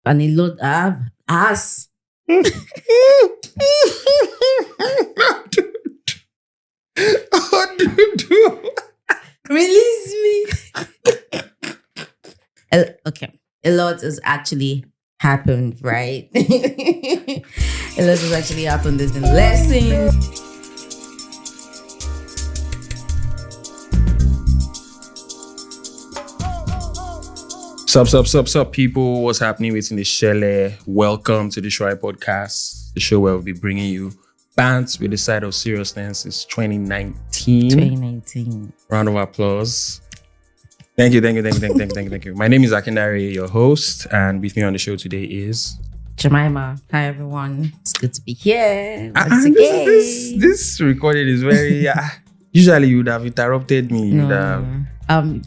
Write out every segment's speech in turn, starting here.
And a lot I have ass. Oh, dude. Release me. Okay. A lot has actually happened, right? A lot has actually happened. There's been lessons. Sup, people. What's happening within the Shelle? Welcome to the Shry Podcast, the show where we'll be bringing you bands with a side of seriousness. It's 2019. Round of applause. Thank you. My name is Akindare, your host, and with me on the show today is Jemima. Hi, everyone. It's good to be here once again. This recording is very... usually you would have interrupted me.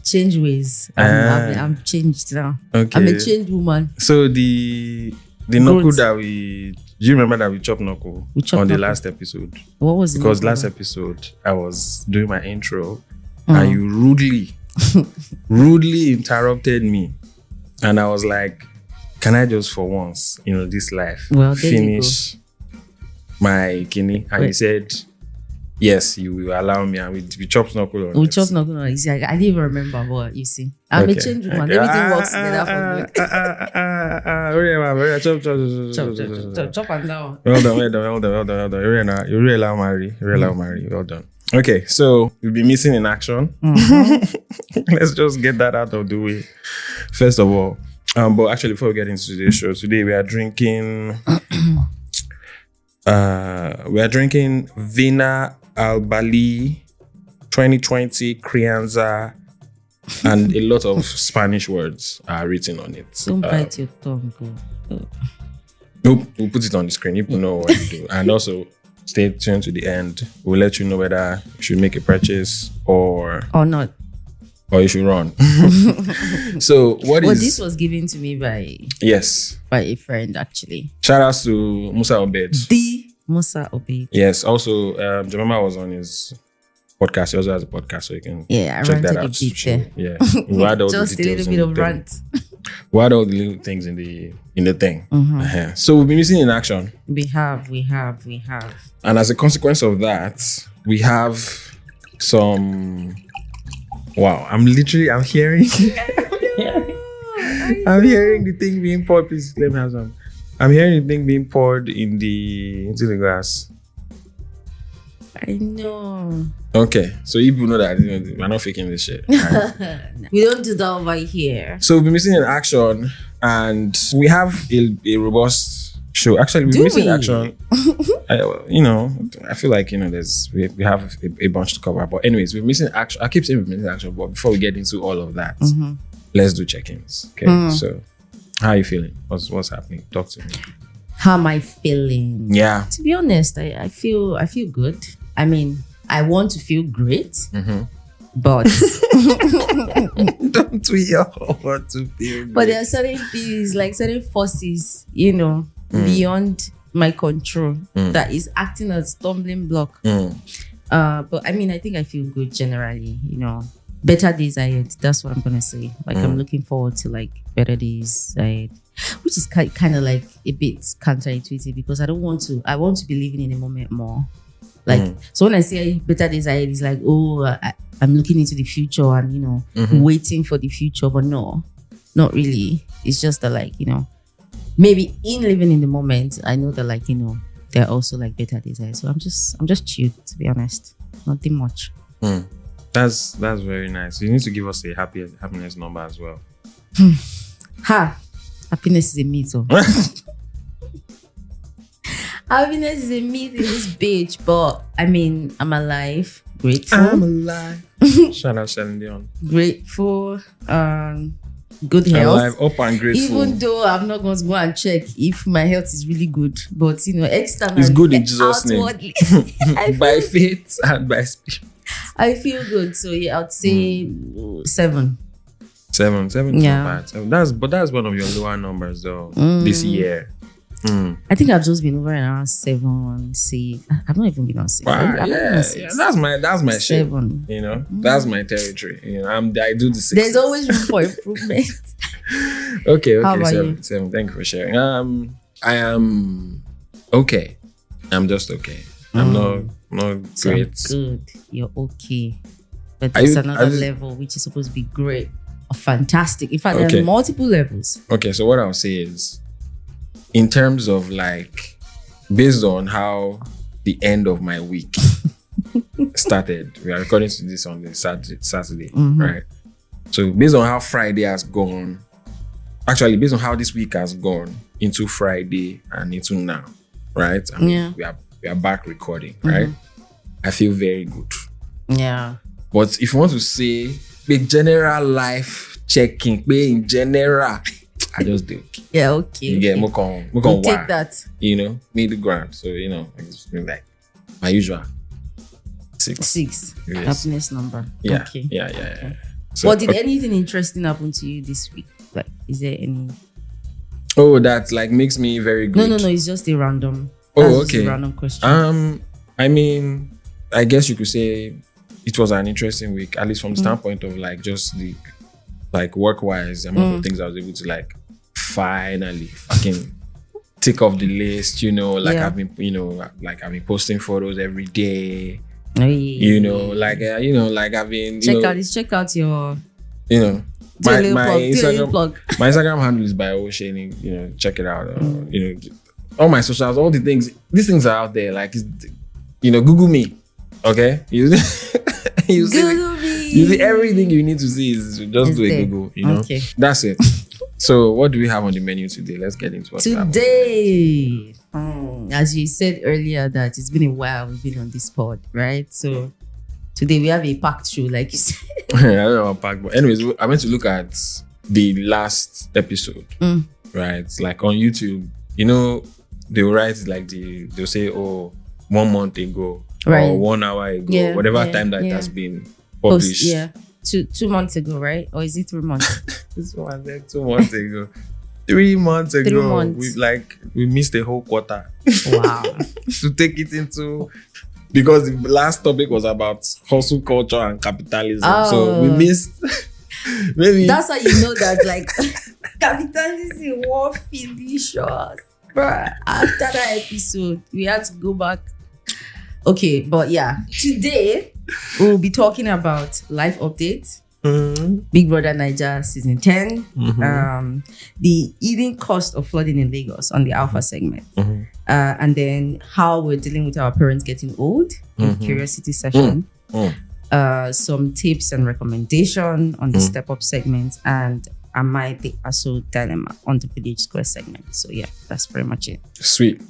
Change ways. I'm changed now. Okay. I'm a changed woman. So the knuckle that do you remember that we chopped knuckle on the last episode? What was it? Because last episode I was doing my intro and you rudely interrupted me, and I was like, can I just for once, this life, finish my kidney? And you said, yes, you will allow me, and we chop knuckle on We chop knuckle on it. You see, I didn't even remember, but you see, I'm a change woman. Everything works together for good. Chop and down. Well done. You really allow marry. Well done. Okay, so we'll be missing in action. Let's just get that out of the way first of all. But actually, before we get into today's show, today we are drinking. Vina, Albali, 2020, Crianza, and a lot of Spanish words are written on it. Don't bite your tongue, girl. Nope, we'll put it on the screen. You know what to do. And also, stay tuned to the end. We'll let you know whether you should make a purchase or not. Or you should run. So, this was given to me by a friend, actually. Shout out to Musa Obed. Musa Obed. Yes. Also, Jemima was on his podcast. He also has a podcast, so you can check that out. Yeah. We had all just the a little bit of rant. We had all the little things in the thing. Mm-hmm. So we've been missing in action. We have. And as a consequence of that, we have some. Wow, I'm hearing. I'm hearing the thing being poured. Please let me have some. I'm hearing the thing being poured into the glass. I know. Okay, so you people know that we're not faking this shit. Right? We don't do that over here. So we've been missing in action, and we have a robust show. Actually, we've been missing in action. I feel like we have a bunch to cover. But anyways, we're missing action. I keep saying we're missing action, but before we get into all of that, let's do check-ins. Okay, so how are you feeling? What's happening? Talk to me. How am I feeling? Yeah. To be honest, I feel good. I mean, I want to feel great, but don't we all want to feel great? But there are certain things, like certain forces, beyond my control that is acting as stumbling block. But I mean, I think I feel good generally. Better days ahead. That's what I'm gonna say. Like I'm looking forward to like better days ahead, which is kind of like a bit counterintuitive because I want to be living in the moment more. Like so when I say better days ahead, it's like I'm looking into the future and waiting for the future, but no, not really. It's just that like maybe in living in the moment, I know that like there are also like better days ahead. So I'm just chilled, to be honest. Nothing much. That's very nice. You need to give us a happiness number as well. Happiness is a myth. Happiness is a myth in this bitch, but I mean, I'm alive. Grateful. I'm alive. Shout out Celine Dion. Grateful. Good health. Alive, up and grateful. Even though I'm not going to go and check if my health is really good, but externally, it's good in Jesus' name. By faith and by spirit. I feel good, so yeah, I'd say 7. 7, yeah. That's one of your lower numbers though this year. I think I've just been over around 7, 6. I've not even been on 6. Wow, yeah, that's my 7. Shit. That's my territory. I do the 6. There's always room for improvement. Okay, How about seven, you? seven. Thank you for sharing. I am okay. I'm just okay. I'm not So great. good. You're okay. But Are there's you- another are you- level which is supposed to be great or fantastic. In fact, there Okay. are multiple levels. Okay, so what I'll say is, in terms of like, based on how the end of my week started, we are recording this on the Saturday, right? So based on how Friday has gone, actually based on how this week has gone into Friday and into now, right? I mean, we are back recording, right? I feel very good. Yeah. But if you want to say big general life checking, in general, I just do. Yeah, okay. You get okay. more We'll take that. You know, middle ground. So I just feel like my usual 6. Yes. Happiness number. Yeah. Okay. Yeah. So, What did anything interesting happen to you this week? Like, is there any? Oh, that like makes me very good. No. It's just a random. Oh, that's just okay. a random question. I mean, I guess you could say it was an interesting week, at least from the standpoint of like just the like work-wise, amount of things I was able to like finally fucking tick off the list. Like I've been posting photos every day. Like I've been Check out your my Instagram plug. My Instagram handle is by Osheni. Check it out. All my socials, all the things. These things are out there. Like Google me. Okay, you see everything you need to see is just It's do a there. Google. Okay. That's it. So what do we have on the menu today? Let's get into what we have. Today. As you said earlier, that it's been a while we've been on this pod, right? So today we have a packed show, like you said. I don't know about pack, but anyways, I went to look at the last episode, right? Like on YouTube, they'll write like they'll say, 1 month ago, Right. or 1 hour ago, whatever time that it has been published. Yeah. 2 months ago, right? Or is it 3 months? This one there 2 months ago. 3 months ago. 3 months. We missed a whole quarter. Wow. To take it into, because the last topic was about hustle culture and capitalism. So we missed maybe That's how you know that like capitalism was delicious. Bruh, after that episode, we had to go back. Okay, but yeah, today we'll be talking about life updates. Big Brother Naija season 10, the eating cost of flooding in Lagos on the Alpha segment, and then how we're dealing with our parents getting old in curiosity session, some tips and recommendation on the step up segment, and the Aso dilemma on the Village Square segment. So yeah, that's pretty much it. Sweet.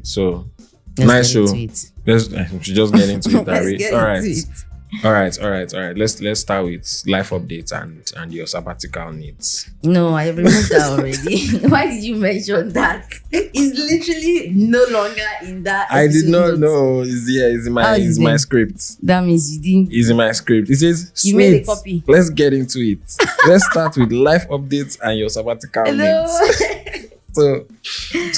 So Let's nice get show. into it. We should just get into it. Let's get into it. All right. Let's start with life updates and your sabbatical needs. No, I removed that already. Why did you mention that? It's literally no longer in that. I did episode not notes. know. It's my script. That means you didn't. It's in my script. It says You made a sweet. copy. Let's get into it. Let's start with life updates and your sabbatical Hello. needs. So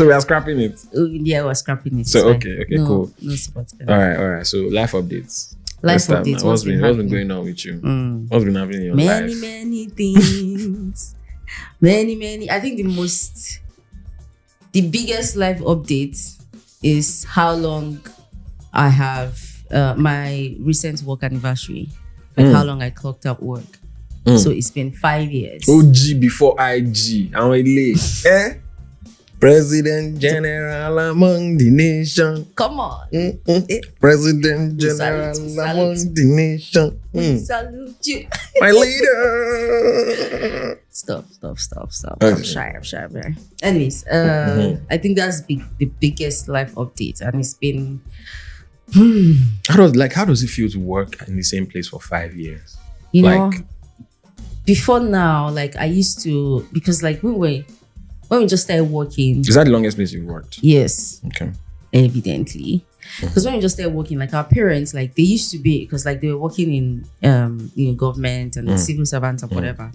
we are scrapping it. Oh, yeah, we're scrapping it. So, It's fine. okay, No, cool. No support. All right. So life updates. Life Let's start updates. now. What's been going on with you? What's been happening in your life? Many things. many. I think the biggest life update is how long I have my recent work anniversary. Like how long I clocked up work. So it's been 5 years. OG before IG. I'm late. President General among the nation. Come on. President General Salute. among the nation. Salute you. My leader. Stop. Okay. I'm shy, bro. Anyways, I think that's the biggest life update, and it's been. How does it feel to work in the same place for 5 years? You know, before now, like I used to, because like when we just started working. Is that the longest place you've worked? Yes. Okay. Evidently. Because when we just started working, like our parents, like they used to be, because like they were working in government and civil servants and whatever.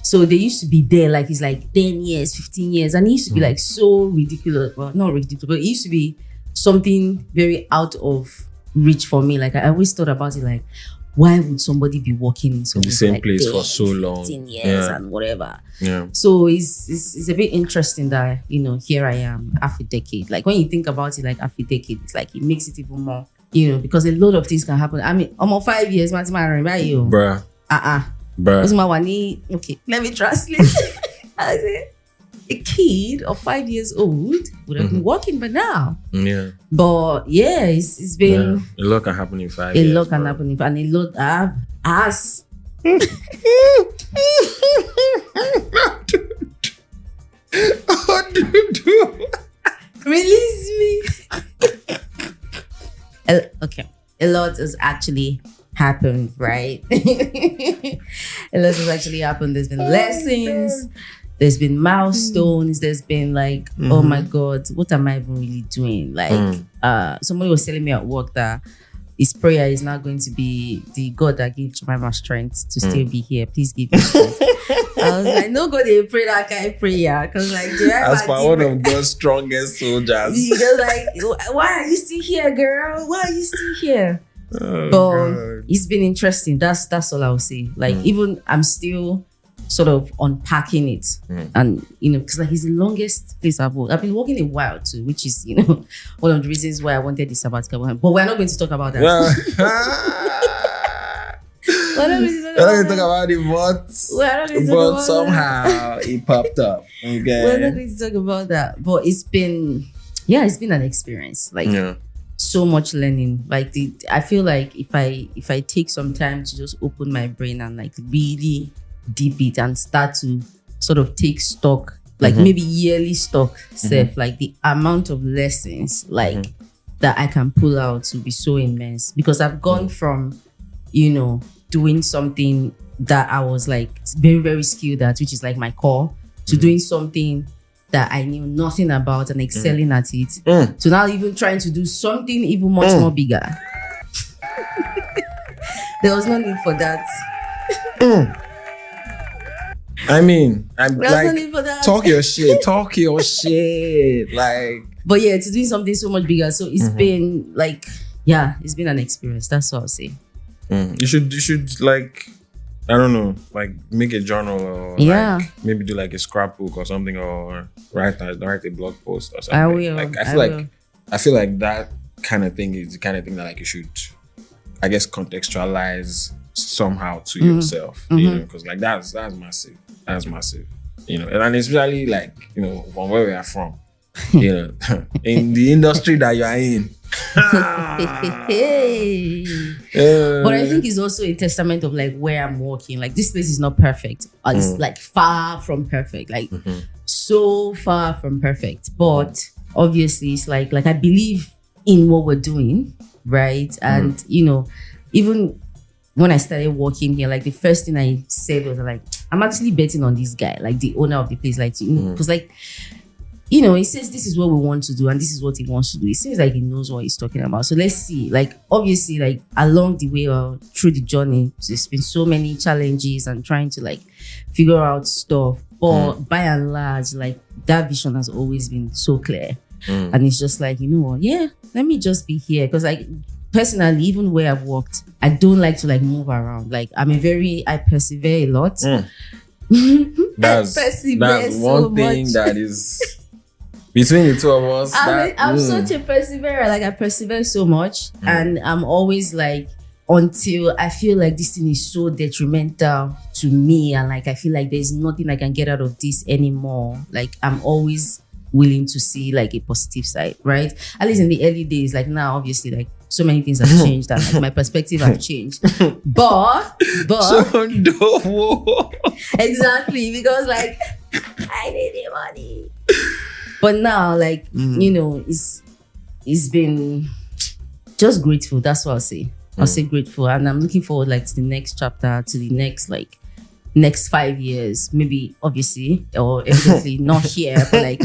So they used to be there, like it's like 10 years, 15 years. And it used to be like so ridiculous. Well, not ridiculous, but it used to be something very out of reach for me. Like I always thought about it like, why would somebody be working in the same place for so long, 15 years and whatever. Yeah. So it's a bit interesting that, you know, here I am, half a decade. Like when you think about it, like half a decade, it's like it makes it even more, you know, because a lot of things can happen. I mean, almost 5 years, bruh. Bruh. Okay, let me translate. I said, a kid of 5 years old would have been working by now. Yeah. But yeah, it's been a lot can happen in 5 years. A lot can happen in, and a lot has. Release me. Okay. A lot has actually happened, right? A lot has actually happened. There's been lessons. There's been milestones. There's been like, oh my God, what am I even really doing? Like, somebody was telling me at work that his prayer is not going to be the God that gave Jemima strength to still be here. Please give me strength. I was like, no God, they pray that kind of prayer. Because like, as for one of God's strongest soldiers. He was like, why are you still here, girl? Why are you still here? Oh, but God. It's been interesting. That's all I'll say. Like, even I'm still sort of unpacking it, and you know, because like it's the longest place I've worked. I've been working a while too, which is, you know, one of the reasons why I wanted this sabbatical. But we're not going to talk about that. We're not going to talk about it, but somehow it popped up. Okay, we're not going to talk about that. But it's been an experience. Like so much learning. Like I feel like if I take some time to just open my brain and like really deep it and start to sort of take stock, like maybe yearly stock self, like the amount of lessons like that I can pull out will be so immense, because I've gone from, you know, doing something that I was like very, very skilled at, which is like my core, to doing something that I knew nothing about and excelling at it, to now even trying to do something even much more bigger. There was no need for that. I mean, I'm There's no need like, for that. talk your shit, like. But yeah, to do something so much bigger. So it's been like, it's been an experience. That's what I'll say. You should like, I don't know, like make a journal or like maybe do like a scrapbook or something, or write a blog post or something. I will. Like I feel like that kind of thing is the kind of thing that like you should, I guess, contextualize somehow to yourself. You know, because like that's massive. That's massive. You know, and especially like, you know, from where we are from. You know, in the industry that you are in. But I think it's also a testament of like where I'm working. Like this place is not perfect. It's like far from perfect. Like so far from perfect. But obviously it's like I believe in what we're doing, right? And you know, even when I started working here, like the first thing I said was like, I'm actually betting on this guy, like the owner of the place, like, because like, you know, he says this is what we want to do and this is what he wants to do. It seems like he knows what he's talking about. So let's see. Like, obviously, like along the way or through the journey, there's been so many challenges and trying to like figure out stuff. But by and large, like that vision has always been so clear. And it's just like, you know what? Yeah, let me just be here. Because like personally, even where I've worked, I don't like to like move around. Like I persevere a lot. That's one thing that is between the two of us. I'm such a perseverer. Like I persevere so much, and I'm always like, until I feel like this thing is so detrimental to me, and like I feel like there's nothing I can get out of this anymore. Like I'm always willing to see like a positive side, right? At least in the early days. Like now, obviously, like so many things have changed and like my perspective have changed. But exactly, because like I need the money. But now, like you know, it's been just grateful. That's what I'll say. I'll say grateful, and I'm looking forward like to the next chapter, to the next 5 years, maybe obviously or evidently not here, but like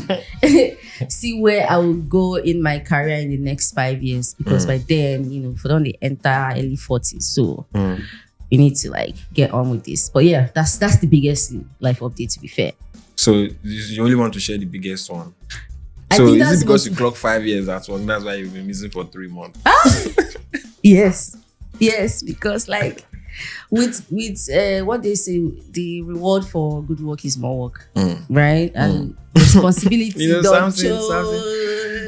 see where I will go in my career in the next 5 years, because by then, you know, for only enter early 40s, so you need to like get on with this. But yeah, that's the biggest life update, to be fair. So you only want to share the biggest one? So is it because you clock 5 years at work? That's why you've been missing for 3 months? Yes. Yes, because like with what they say, the reward for good work is more work, right? And responsibility.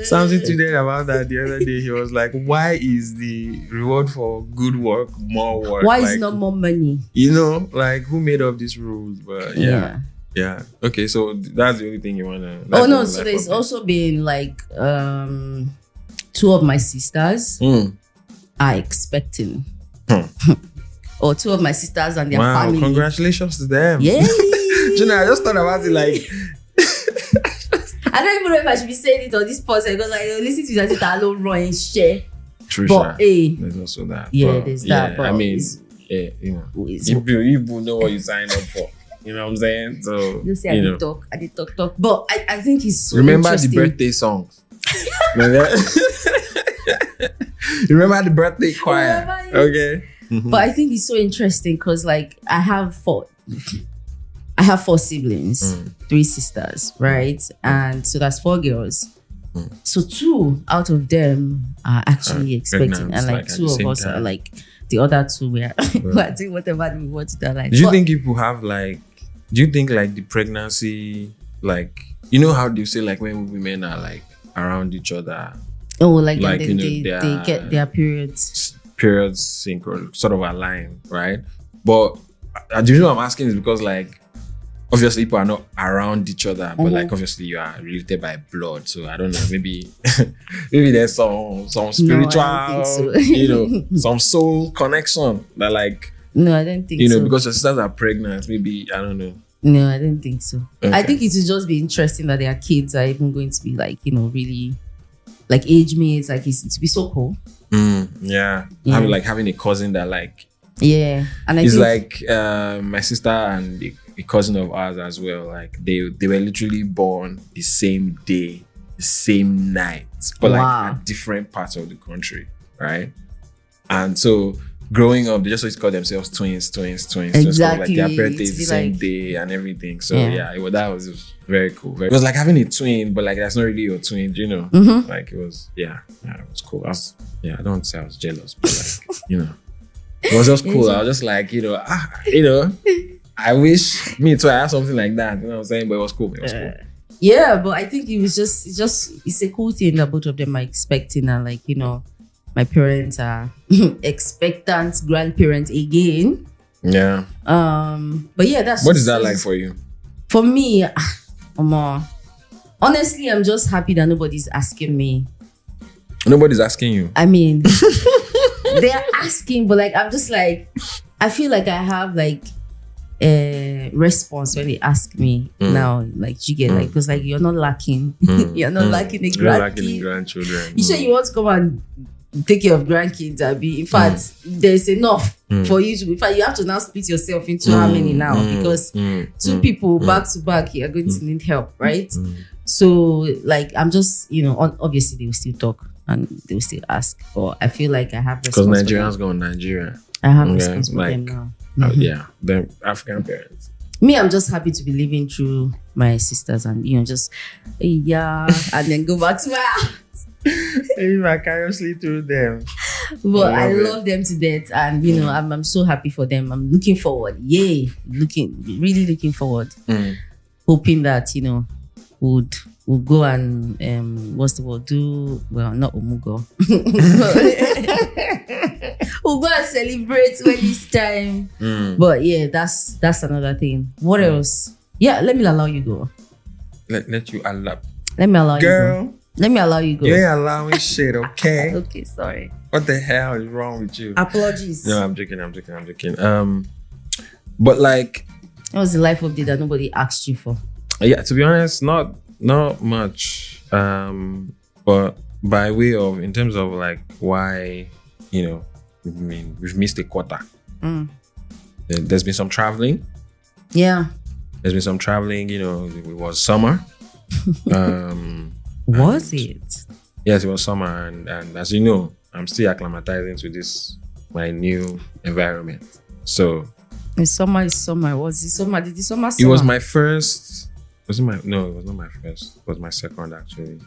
Something today about that the other day. He was like, "Why is the reward for good work more work? Why like, is not more money? Like who made up these rules?" But yeah. Okay, so that's the only thing you wanna. Oh no, so there's also been like two of my sisters are expecting. Or two of my sisters and their family. Congratulations to them. Yay! Gina, I just thought about it like I don't even know if I should be saying it on this podcast because I listen to that I don't run and share. True, but there's also that. Yeah, there's that. But I mean, you know what you signed up for. You know what I'm saying? So you say I did talk. But I think it's so remember interesting. The birthday songs. Remember the birthday choir. Okay. But I think it's so interesting because like I have four siblings, 3 sisters, right? And so that's 4 girls. So 2 out of them are actually expecting, and like 2 of us are like the other 2 we're doing whatever we want to do. Like, do you think people have like? Do you think like the pregnancy, like how do you say like when women are like around each other? Oh, like then they get their periods synchro sort of align, right? But the reason I'm asking is because like obviously people are not around each other, but like obviously you are related by blood. So I don't know, maybe there's some spiritual, some soul connection that like. No, I don't think so. Because your sisters are pregnant, maybe I don't know. No, I don't think so. Okay. I think it will just be interesting that their kids are even going to be like really like age mates. Like it's to be so cool. Having a cousin that like and it's like my sister and a cousin of ours as well. Like they were literally born the same day, the same night, but like at different parts of the country, right? And so growing up, they just always call themselves twins. Exactly. So like their birthday is the same day and everything. So that was very cool. It was like having a twin, but like that's not really your twin, Like it was, it was cool. I don't say I was jealous, but like, it was just cool. I was just like, I wish me too. I had something like that. You know what I'm saying? But it was cool. Yeah, but I think it's a cool thing that both of them are expecting, and like my parents are expectant grandparents again. Yeah. But yeah, that's what is that like for you? For me, honestly, I'm just happy that nobody's asking me. Nobody's asking you. I mean, they're asking, but like I'm just like, I feel like I have like a response when they ask me now. Like you get like, because like you're not lacking, you're not lacking a grandchildren. You sure you want to come and take care of grandkids? In fact, there's enough for you to. In fact, you have to now split yourself into how many now, because 2 people back to back, you are going to need help, right? So like I'm just obviously they will still talk and they will still ask, but I feel like I have because Nigerians go in Nigeria. I have response for them now. The African parents. Me, I'm just happy to be living through my sisters and just and then go back to my house. Vicariously through them. But I love them to death, and I'm so happy for them. I'm looking forward. Really looking forward. Hoping that we'll go and what's the word? Not Omugo. We'll go and celebrate when it's time. But yeah, that's another thing. What else? Yeah, let me allow you go. Let you allow. Let me allow Girl. you go. Let me allow you go. You ain't allowing shit, okay? Okay, sorry. What the hell is wrong with you? Apologies. No, I'm joking. But like, what was the life update that nobody asked you for? Yeah, to be honest, not much. But by way of, in terms of like why, we've missed a quarter. There's been some traveling. Yeah. There's been some traveling. It was summer. Was it? Yes, it was summer, and as you know, I'm still acclimatizing to this my new environment. So summer is summer. Was it summer? Did the summer? It was my first. Was it my? No, it was not my first. It was my second actually.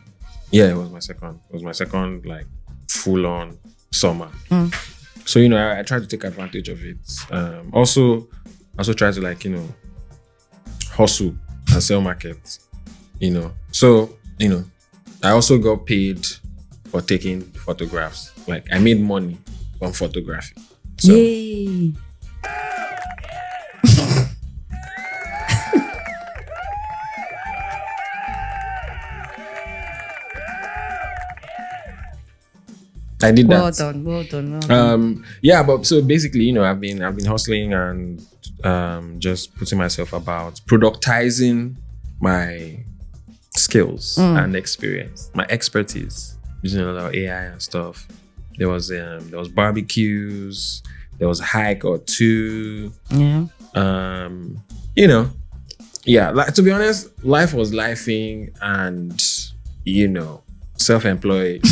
Yeah, it was my second. It was my second like full on summer. So, I try to take advantage of it. Also try to like, hustle and sell market, So, I also got paid for taking photographs. Like I made money from photography. So, Yay. I did Well that. done, well done. Yeah, but so basically, I've been hustling and just putting myself about productizing my skills and experience, my expertise, using a lot of AI and stuff. There was barbecues, there was a hike or two. Yeah. Yeah, like to be honest, life was lifing and self-employed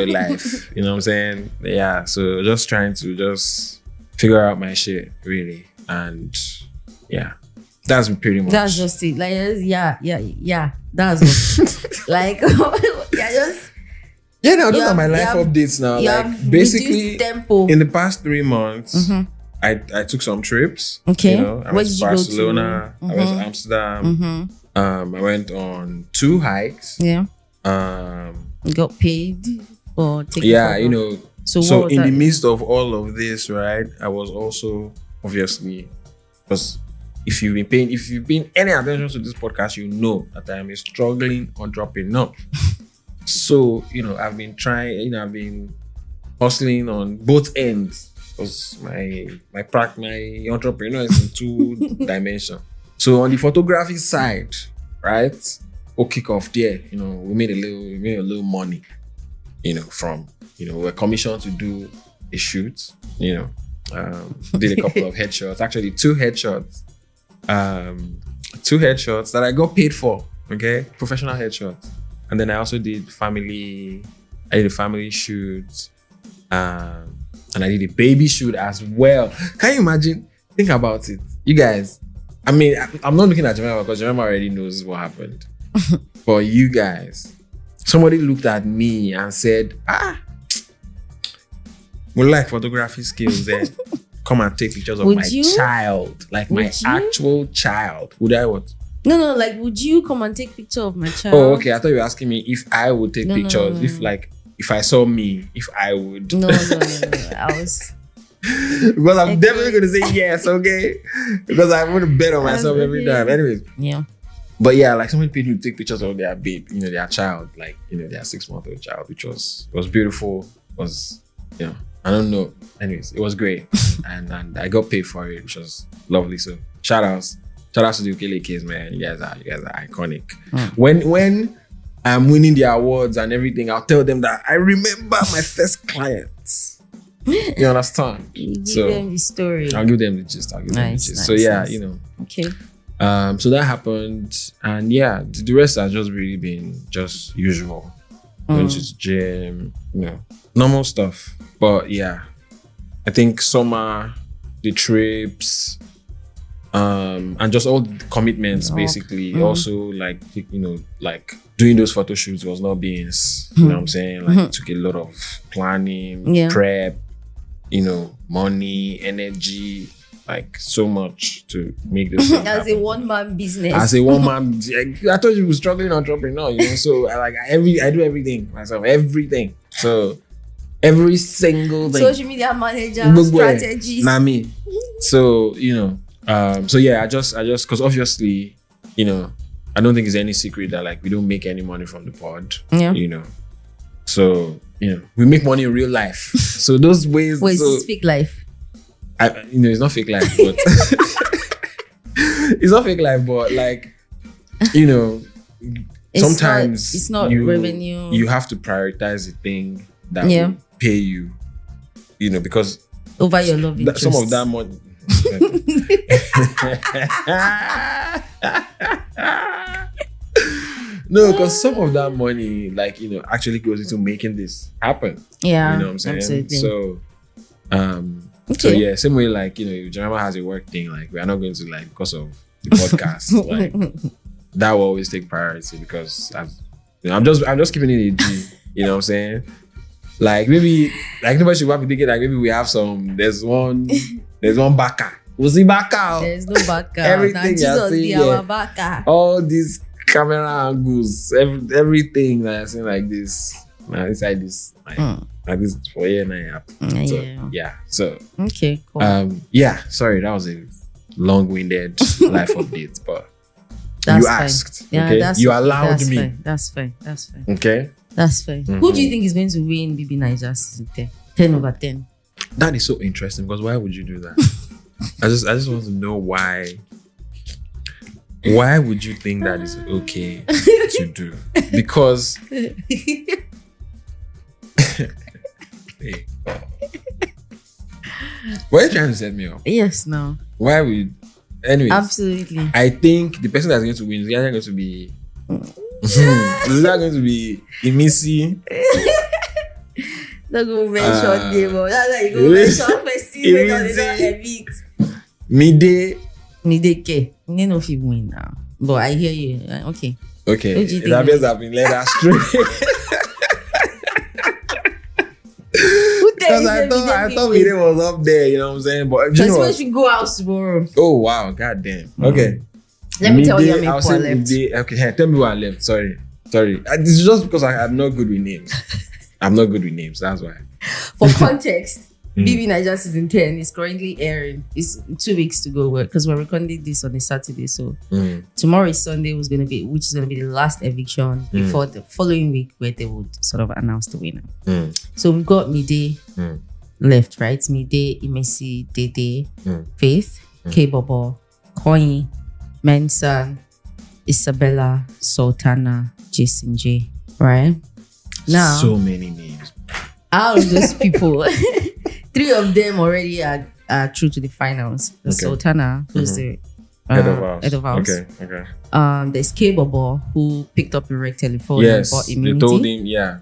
life. You know what I'm saying? Yeah. So just trying to just figure out my shit really. And yeah, that's pretty much. That's just it. Like yeah. That's what, like just. Yeah, no, those are my life updates now. Like basically tempo. In the past 3 months, I took some trips. Okay. I went to Barcelona, I went to Amsterdam. I went on 2 hikes. Yeah. You got paid for taking photos. So in the midst of all of this, right, I was also obviously, because if you've been any attention to this podcast, you know that I am a struggling entrepreneur. So, I've been trying, I've been hustling on both ends because my entrepreneur is in 2 dimensions. So on the photography side, right, we'll kick off there. We made a little money, from, we're commissioned to do a shoot, did a couple of headshots, actually 2 headshots, 2 headshots that I got paid for, okay, professional headshots. And then I also did a family shoot, and I did a baby shoot as well. Can you imagine? Think about it, you guys. I mean, I'm not looking at Jemima because Jemima already knows what happened. But you guys, somebody looked at me and said, we like photography skills there. Come and take pictures of child, like my actual child. Would I what? No, like, would you come and take picture of my child? Oh, okay. I thought you were asking me if I would take pictures. No. If I saw me, if I would. No. I was. Because I'm definitely going to say yes, okay? Because I'm going to bet on myself every time. Anyways. Yeah. But yeah, like somebody paid me to take pictures of their babe, their child, like, their 6-month-old child, which was beautiful. I don't know. Anyways, it was great. and I got paid for it, which was lovely. So shout outs to the Ukele kids, man. You guys are iconic. When I'm winning the awards and everything, I'll tell them that I remember my first clients. You understand? You give them the story. I'll give them the gist. Nice, so yeah, nice. Okay. So that happened, and yeah, the rest has just really been just usual. Going to the gym, normal stuff. But yeah, I think summer, the trips, and just all the commitments basically. Also, like like doing those photo shoots was not beans. You know what I'm saying? Like it took a lot of planning, prep, money, energy, like so much to make this thing as happen. a one-man business. As a one-man, I told you we were struggling entrepreneur, so I do everything myself, everything. So every single thing. Social media manager, strategies. Not me. So so yeah, I just because obviously, I don't think it's any secret that like we don't make any money from the pod. Yeah. So we make money in real life. So those ways. Wait, it's fake life. It's not fake life, but it's not fake life, but like, sometimes it's not revenue. You have to prioritize the thing that will pay you, because over your love interest. Some of that money. No, because some of that money, like, actually goes into making this happen. Yeah. You know what I'm saying? Absolutely. So, okay. So yeah, same way, like, if Jemima has a work thing, like, we are not going to, like, because of the podcast, like, that will always take priority because I'm just keeping it a G, you know what I'm saying? Like maybe like nobody should be thinking like maybe we have some. There's one baka. Was it baka? There's no baka. Everything you're saying, our baka. all these camera angles, everything that you're saying like this. Now inside this, like this for year and a half. So, yeah. So okay, cool. Sorry, that was a long-winded life update, but that's you fine. asked. Yeah, okay? that's you okay. allowed That's me. Fine. That's fine. That's fine. Okay. That's fine. Who do you think is going to win BB Naija season 10? 10 over 10. That is so interesting because why would you do that? I just want to know why. Why would you think that is okay to do? Because hey. Why are you trying to set me up? Yes, no. Why would anyways? Absolutely. I think the person that's going to win is either going to be is that going to be Imisi? Not going to mention name. That's like you go mention person when they don't evict. Mideke. You know if you win now. But I hear you. Okay. Okay. That means I've been led astray. Because I thought Vina was up there, you know what I'm saying? But because when she go out tomorrow. Oh wow, goddamn. Okay. Let me tell you how many people left. Okay, tell me what I left. Sorry. This is just because I'm not good with names. I'm not good with names, that's why. For context, BB Naija season 10 is currently airing. It's 2 weeks to go because we're recording this on a Saturday. So tomorrow is Sunday, which is going to be the last eviction before the following week where they would sort of announce the winner. So we've got Mide left, right? Mide, Imesi, Dede, Faith, K-Bobo, Koyi, Mensa, Isabella, Sultana, Jason J. Right? Now, so many names. Out of those people, 3 of them already are through to the finals. The Sultana, who's the head of house. Okay. There's K-Bobo, who picked up a rec telephone and bought immunity. They told him, yeah.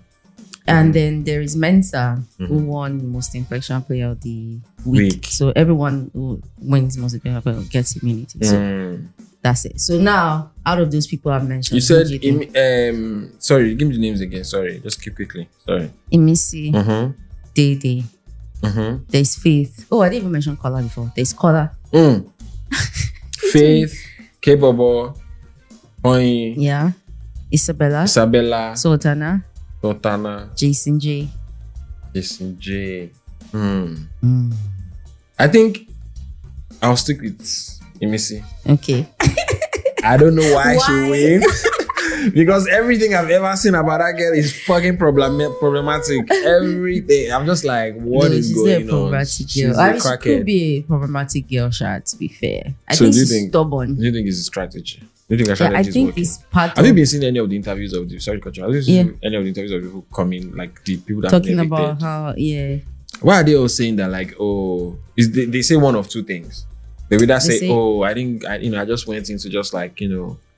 And then there is Mensa, who won most infection player of the week. So everyone who wins most infection player gets immunity. So that's it. So now, out of those people I've mentioned, you said sorry, give me the names again. Sorry, just keep quickly. Sorry. Imisi, Dede. There's Faith. Oh, I didn't even mention Kola before. There's Kola. Faith, K-Bobo, Koyi. Yeah. Isabella. Sultana. Jason J. I think I'll stick with Imisi. Okay. I don't know why she win. Because everything I've ever seen about that girl is fucking problematic. Everything. I'm just like, what is going on? She's a she could be a problematic girl, to be fair. I think she's stubborn. Do you think it's a strategy? Do you think a strategy I think is it's part Have you been seeing any of the interviews of the any of the interviews of people coming, like the people that talking about how, why are they all saying that, like, they say one of two things. They would either say, I just went into just like,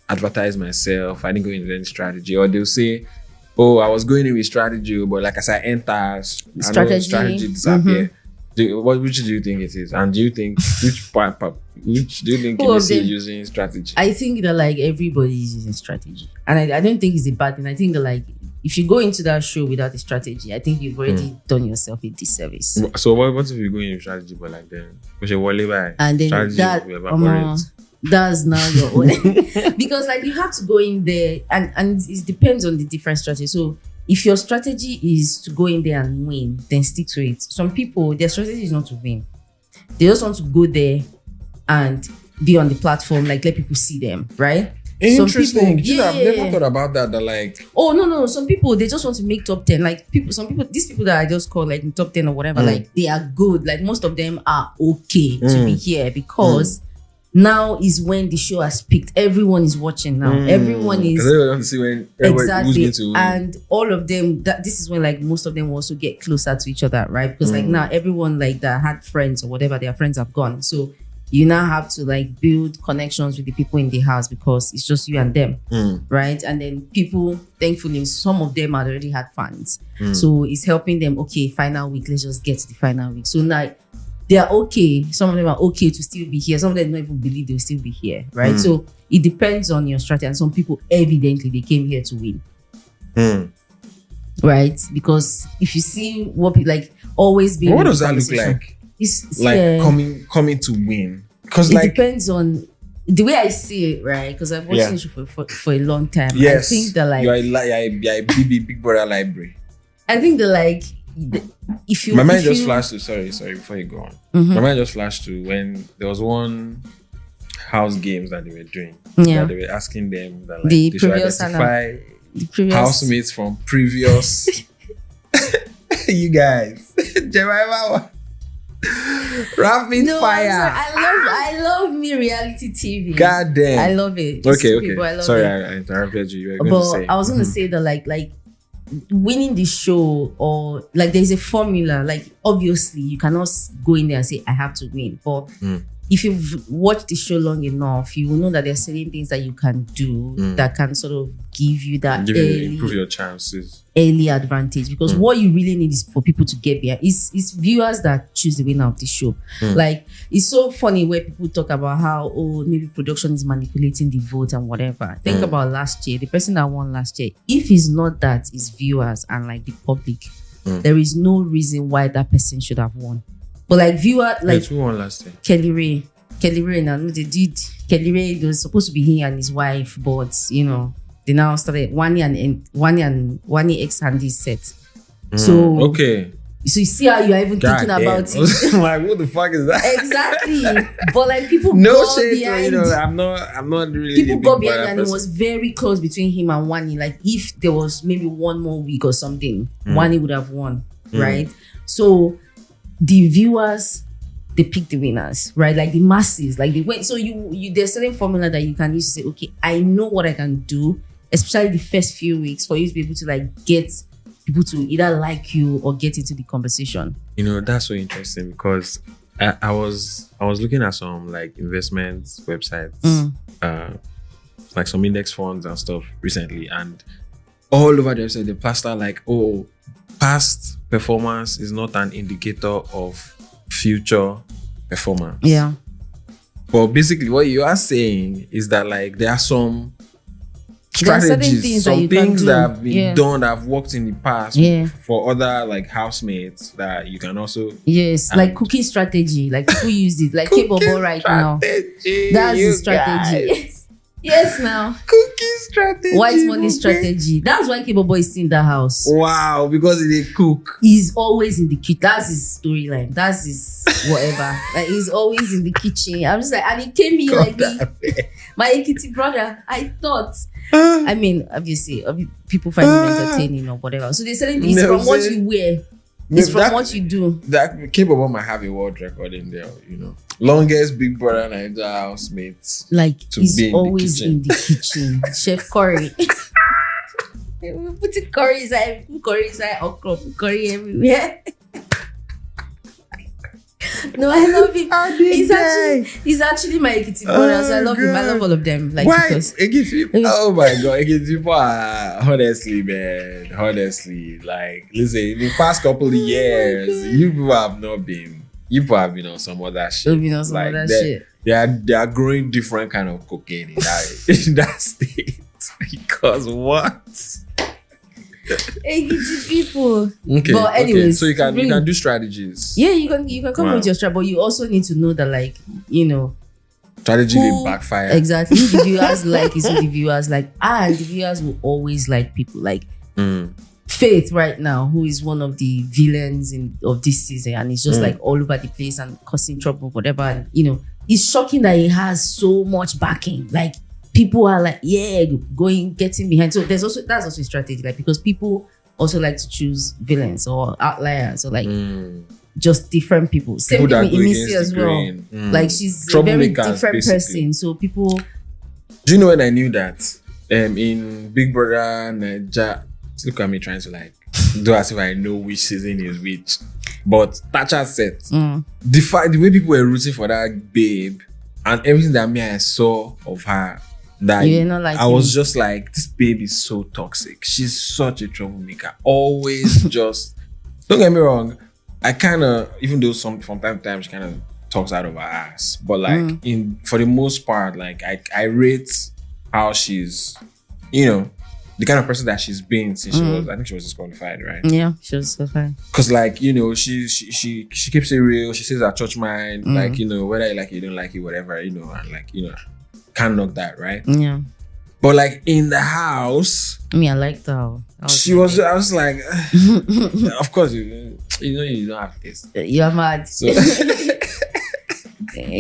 advertise myself. I didn't go into any strategy. Or they'll say, I was going in with strategy, but like as I enter, strategy disappear. Which do you think it is? And do you think which do you think is using strategy? I think that like everybody is using strategy, and I don't think it's a bad thing. I think that like if you go into that show without a strategy, I think you've already done yourself a disservice. So what if you go in with strategy, but like then we should worry by and then that's now your own because like you have to go in there and it depends on the different strategy. So if your strategy is to go in there and win, then stick to it. Some people, their strategy is not to win. They just want to go there and be on the platform, like let people see them, right? Interesting. I've never thought about that. That like, no. Some people, they just want to make top 10. Like these people that I just call like in top 10 or whatever, like they are good. Like most of them are okay to be here because now is when the show has peaked. Everyone is watching now. Everyone is want to see when exactly, who's going to and all of them. This is when like most of them will also get closer to each other, right? Because like now everyone like that had friends or whatever, their friends have gone. So you now have to like build connections with the people in the house because it's just you and them, right? And then people, thankfully, some of them had already had fans, so it's helping them. Okay, final week. Let's just get to the final week. So now they are okay. Some of them are okay to still be here. Some of them don't even believe they'll still be here, right? So it depends on your strategy. And some people, evidently, they came here to win. right? Because if you see what people like always be, what does that look like? It's like coming to win, because it like depends on the way I see it, right? Because I've watched this for a long time. Yes, I think that like you're a Big Brother library. I think that like if you my mind just flashed to sorry before you go on. My mind just flashed to when there was one house games that they were doing. Yeah, they were asking them that like the they should previous identify housemates from previous. You guys, Jemima. Rapid fire. I love me reality TV. God damn. I love it. Okay. Sorry, I interrupted you. You were going to say. I was going to say that like winning the show, or like there's a formula. Like obviously you cannot go in there and say I have to win. But if you've watched the show long enough, you will know that there are certain things that you can do that can sort of give you that improve your chances, early advantage. Because what you really need is for people to get there. It's viewers that choose the winner of the show. Like it's so funny where people talk about how maybe production is manipulating the vote and whatever. Think about last year, the person that won last year. If it's not that, it's viewers and like the public. There is no reason why that person should have won. But like viewer, like who won last year? Kelly Ray now they did. Kelly Ray, it was supposed to be he and his wife, but you know they now started Wani X Handy set. So okay. So you see how you are even thinking about it. Like what the fuck is that? Exactly. But like people got behind. I'm not really. People got behind, and it was very close between him and Wani. Like if there was maybe one more week or something, Wani would have won, right? So the viewers, they pick the winners, right? Like the masses, like they went. So you there's certain formula that you can use to say, okay, I know what I can do, especially the first few weeks, for you to be able to like get people to either like you or get into the conversation. You know, that's so interesting because I was looking at some like investment websites, like some index funds and stuff recently, and all over the website they plaster like, past performance is not an indicator of future performance. Yeah. But basically what you are saying is that like there are some strategies, some things that have been done, that have worked in the past for other like housemates that you can also like cooking strategy, like people use it like K-Bobo right now. That's the strategy. Yes, now cooking strategy, white money strategy. That's why K-Bobo is in the house. Wow, because he cook. He's always in the kitchen. That's his storyline. That's his whatever. Like he's always in the kitchen. I'm just like, and he came here like me, my Ekiti brother. I thought. I mean, obviously, people find him entertaining or whatever. So they're selling things from what you wear. It's from what you do. That K-Bobo might have a world record in there, you know. Longest Big Brother Naija housemates. Like he's always in the kitchen. Chef Curry. Put curry inside, okra, curry everywhere. No, I love him. He's actually my Ekiti brother, so I love him. I love all of them. Like, why? Oh my god, Ekiti people are honestly, like, listen, in the past couple of years, you people have been on some other shit. They are growing different kind of cocaine in that state. Because what? Ekiti people. Okay. But anyways, so you can do strategies. Yeah, you can come up with your strategy, but you also need to know that, like, you know, strategy will backfire. Exactly. Who the viewers like is who the viewers like. And the viewers will always like people like Faith right now, who is one of the villains of this season, and he's just like all over the place and causing trouble, whatever. And, you know, it's shocking that he has so much backing. Like, people are like, getting behind. So that's also a strategy, like, because people also like to choose villains or outliers or like just different people. Same thing with Emisi as well. Like, she's a very different person. So people. Do you know when I knew that? In Big Brother Naija, look at me trying to like do as if I know which season is which. But Thatcher said the way people were rooting for that babe and everything that I saw of her. That I was just like, this baby is so toxic. She's such a troublemaker. Always just, don't get me wrong, I kind of, even though from time to time she kind of talks out of her ass, but like for the most part, like I rate how she's, you know, the kind of person that she's been since she was, I think she was disqualified, right? Yeah, she was disqualified. Because like, you know, she keeps it real. She says her church mind, like, you know, whether you like it, you don't like it, whatever, you know, and like, you know, can't knock that, right? Yeah. But like in the house, I liked her. I was like, of course, you know, you don't have this. You're mad. So, you're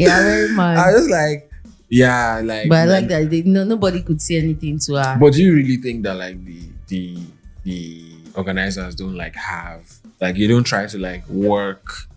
very mad. I was like, yeah, like. But I like that nobody could say anything to her. But do you really think that like the organizers don't like have, like, you don't try to like work,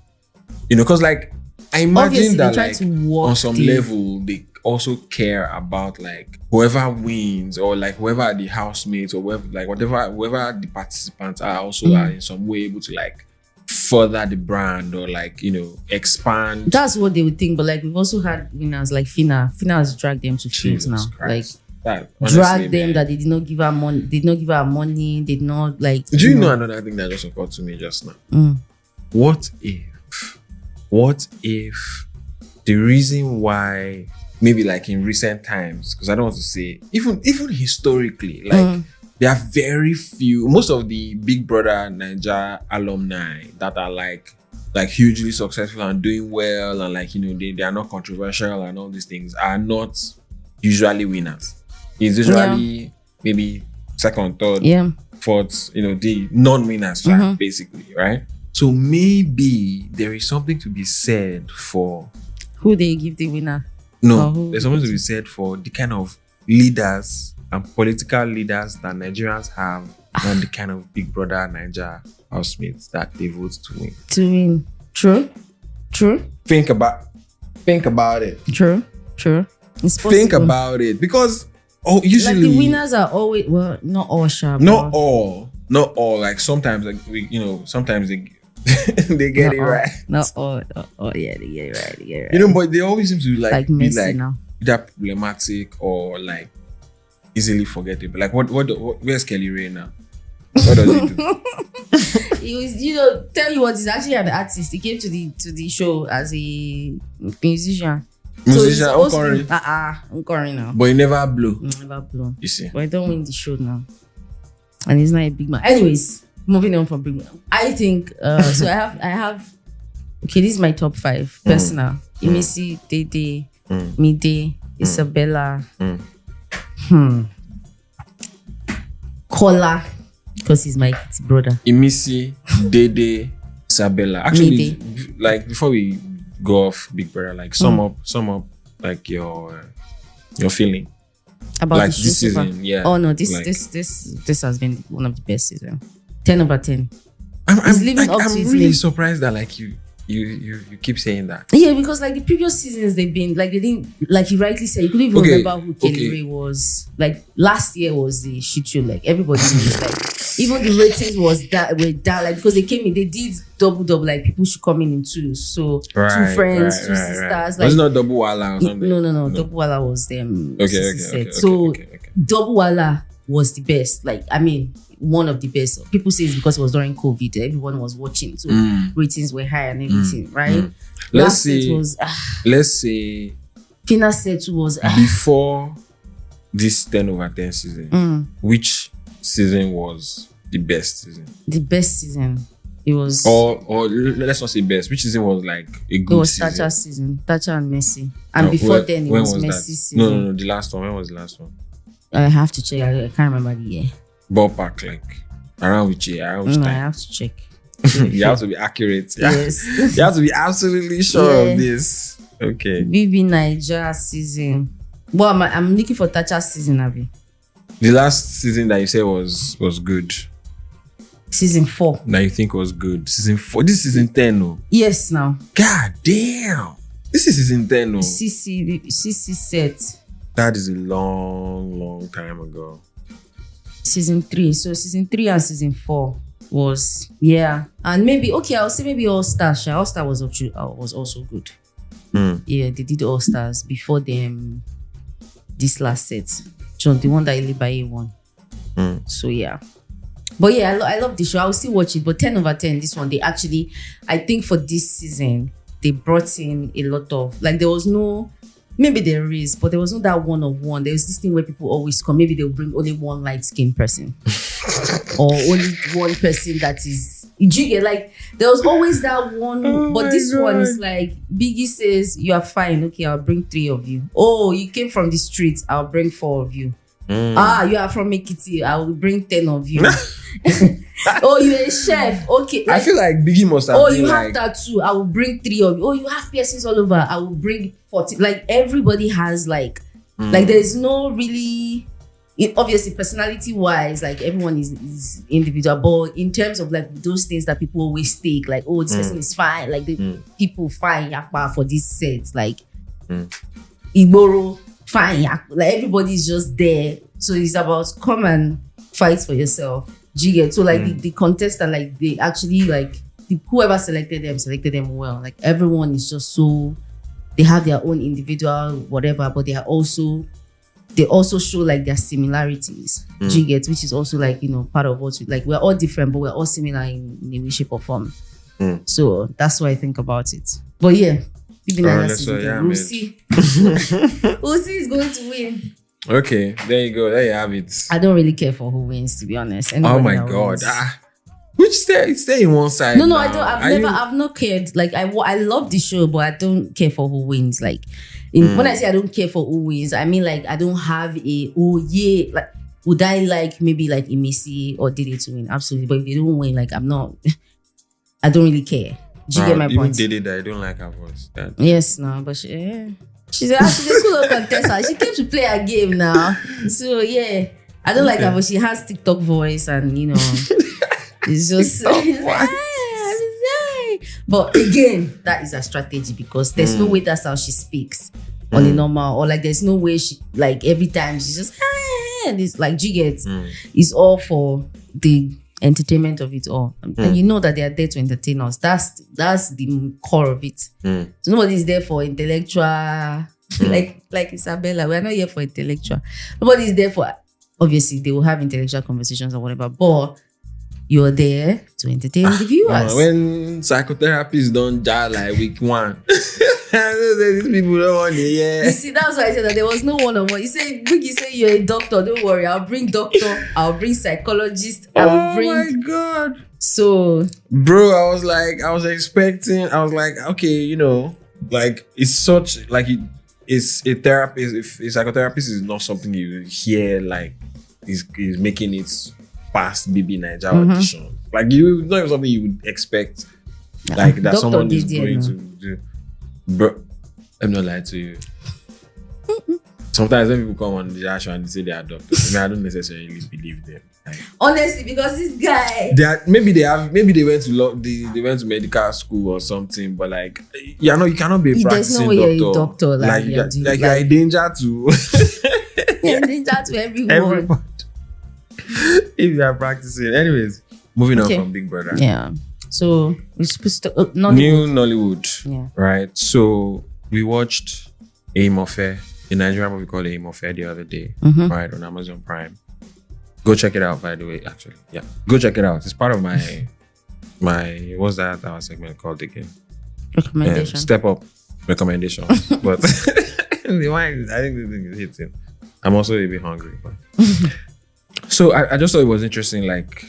you know, because like I imagine that like on some level they also care about like whoever wins or like whoever are the housemates or whoever, like whoever the participants are also are in some way able to like further the brand or like, you know, expand. That's what they would think, but like we've also had winners like Vina has dragged them to fields now. Christ. Like dragged them, that they did not give her money, did not like. Do you know another thing that just occurred to me just now? What if the reason why, maybe like in recent times, because I don't want to say even historically, like there are very few, most of the Big Brother Naija alumni that are like hugely successful and doing well and like, you know, they are not controversial and all these things are not usually winners. It's usually maybe second, third, fourth, you know, the non-winners, basically, right? So maybe there is something to be said for who they give the winner. No, there's something to be said for the kind of leaders and political leaders that Nigerians have and the kind of Big Brother Naija housemates that they vote to win. True. Think about it. True. It's possible. Think about it, because usually like the winners are always, well, not all sharp. Not all. Like sometimes, like sometimes they they get it right. Not all. Yeah, they get it right. You know, but they always seem to like be like now. Either problematic or like easily forgettable. Like where's Kelly Ray now? What does he do? He was, you know, tell you what, he's actually an artist. He came to the show as a musician. I'm current now. But he never blew. Never blew. You see. But I don't win the show now. And he's not a big man. Anyways, moving on from Big Man. I think so I have okay, this is my top 5 personal. Imisi, Dede, Mide, Isabella, Kola, because he's my brother. Imisi, Dede, Isabella. Actually, like before we go off Big Brother, like sum up like your feeling about like this season. Yeah. Oh no, this has been one of the best seasons. 10 over 10. I'm really surprised that like you keep saying that. Yeah, because like the previous seasons they've been like, they didn't, like you rightly said, you couldn't even remember who Kelly Ray was. Like last year was the shit show. Like everybody was like, even the ratings were down, like because they came in, they did double, like people should come in twos. So 2 friends, 2 sisters. Right. Like, was it not Double Wala or something? No. Double Wala was them. Okay. So Double Wala was the best. Like, I mean, one of the best. People say it's because it was during COVID. Everyone was watching, so ratings were high and everything, right? Let's say Vina said was before this 10 over 10 season. Which season was the best season? The best season. It was, or let's not say best. Which season was like a good season? Thatcher's season. Thatcher and Messi. And before then, it was Messi's season. No. The last one. When was the last one? I have to check. I can't remember the year. Ballpark, like around which year? Around which time? I have to check. You have to be accurate. Yes. You have to be absolutely sure of this. Okay. BB Naija season. Well, I'm looking for Thatcher's season, Abby. The last season that you said was good. Season 4. That you think was good. Season 4. This is season 10, no? Yes, now. God damn. This is season 10, no? CC set. That is a long time ago. Season 3. So season 3 and season 4 was, yeah. And maybe, okay, I'll say maybe All Stars. All Star was also good. Yeah, they did All Stars before them. This last set. John, the one that Elibaye won. So yeah. But yeah, I love the show. I'll still watch it. But 10 over 10, this one, they actually, I think for this season, they brought in a lot of, like there was no maybe there is, but there was not that one of one. There was this thing where people always come. Maybe they'll bring only one light-skinned person. Or only one person that is... You get, like, there was always that one, but this one is like, Biggie says, you are fine. Okay, I'll bring 3 of you. Oh, you came from the streets. I'll bring 4 of you. You are from Ekiti. I will bring 10 of you. Oh, you're a chef. Okay. Like, I feel like Biggie must have been you like... have tattoo. I will bring 3 of you. Oh, you have piercings all over. I will bring 40. Like, everybody has like there's no really... obviously, personality-wise, like everyone is individual, but in terms of like those things that people always take, like, oh, this person is fine, like the people fine yakpa for this set, like Igboro fine yakpa, like everybody's just there. So it's about come and fight for yourself. Do you get? So like the contestant, like they actually like whoever selected them well. Like everyone is just so they have their own individual whatever, but they also show like their similarities. Do you get? Which is also like, you know, part of what we, like we're all different, but we're all similar in a way, shape or form. So that's what I think about it. But yeah, we'll see. We'll see who's going to win. Okay, there you go. There you have it. I don't really care for who wins, to be honest. Oh my god. Which stay in one side. No, I don't. I've not cared. Like I love the show, but I don't care for who wins. Like when I say I don't care for who wins, I mean like I don't have like would I like maybe like Emisi or Dede to win? Absolutely. But if they don't win, like I'm not. I don't really care. Do you get my point? Even Dede, I don't like her voice. Yes, no, but she's a cool contestant. She came to play a game now. So yeah, I don't like her, but she has TikTok voice and you know. It's just but again, that is a strategy because there's no way that's how she speaks on the normal, or like there's no way she like every time she's just and it's like it's all for the entertainment of it all. And you know that they are there to entertain us. That's the core of it. So nobody's there for intellectual like Isabella. We're not here for intellectual. Nobody's there for obviously they will have intellectual conversations or whatever, but you're there to entertain the viewers. When psychotherapists don't die like week 1, these people don't want to hear. You see, that's why I said that there was no one-on-one. You say you're a doctor. Don't worry, I'll bring doctor. I'll bring psychologist. I'll bring. Oh my god! So, bro, I was like, okay, you know, like it's such like it's a therapist. If a psychotherapist is not something you hear, like is making it past BB Naija audition. Like you not even something you would expect. Like that someone is going to do. Bro, I'm not lying to you. Sometimes when people come on the show and they say they are doctors, I don't necessarily believe them. Like, honestly, because this guy, maybe they went to medical school or something, but like you cannot be a practicing doctor. You're a doctor. Like you're a danger to you're a danger to everyone. If you are practicing. Anyways, moving on from Big Brother. Yeah. So we're supposed to New Nollywood. Yeah. Right. So we watched Aimofe, a Nigerian movie called Aimofe the other day, right, on Amazon Prime. Go check it out, by the way, actually. Yeah. Go check it out. It's part of my what's that our segment called again? Recommendation. Step up recommendation. But the wine, I think this thing is hitting. I'm also a bit hungry. But. So I just thought it was interesting, like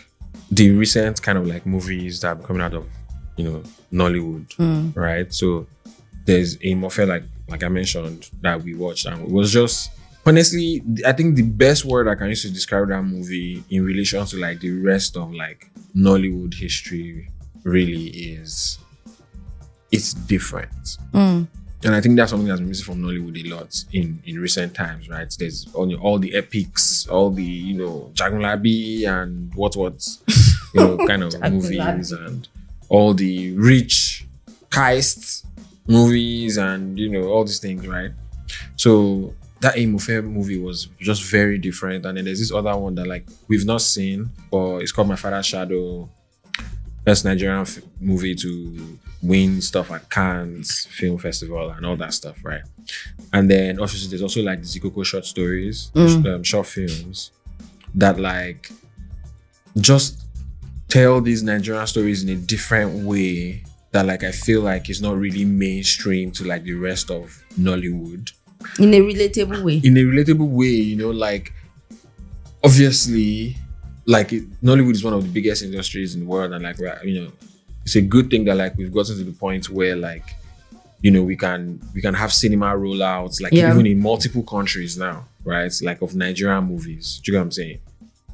the recent kind of like movies that are coming out of, you know, Nollywood, right? So there's Aimofe, like I mentioned, that we watched, and it was just honestly, I think the best word I can use to describe that movie in relation to like the rest of like Nollywood history really is it's different. And I think that's something that's been missing from Nollywood a lot in recent times, right? There's all the epics, all the, you know, Jagunlabi and what's you know, kind of movies, and all the rich heist movies and, you know, all these things, right? So that Aimofe movie was just very different. And then there's this other one that like we've not seen, but it's called My Father's Shadow. Best Nigerian movie to win stuff at Cannes Film Festival and all that stuff, right? And then obviously there's also like the Zikoko short stories, short films that like just tell these Nigerian stories in a different way that like I feel like is not really mainstream to like the rest of Nollywood. In a relatable way. In a relatable way, you know, like obviously, like Nollywood is one of the biggest industries in the world, and like you know, it's a good thing that like we've gotten to the point where like, you know, we can have cinema rollouts like even in multiple countries now, right? Like of Nigerian movies. Do you get what I'm saying?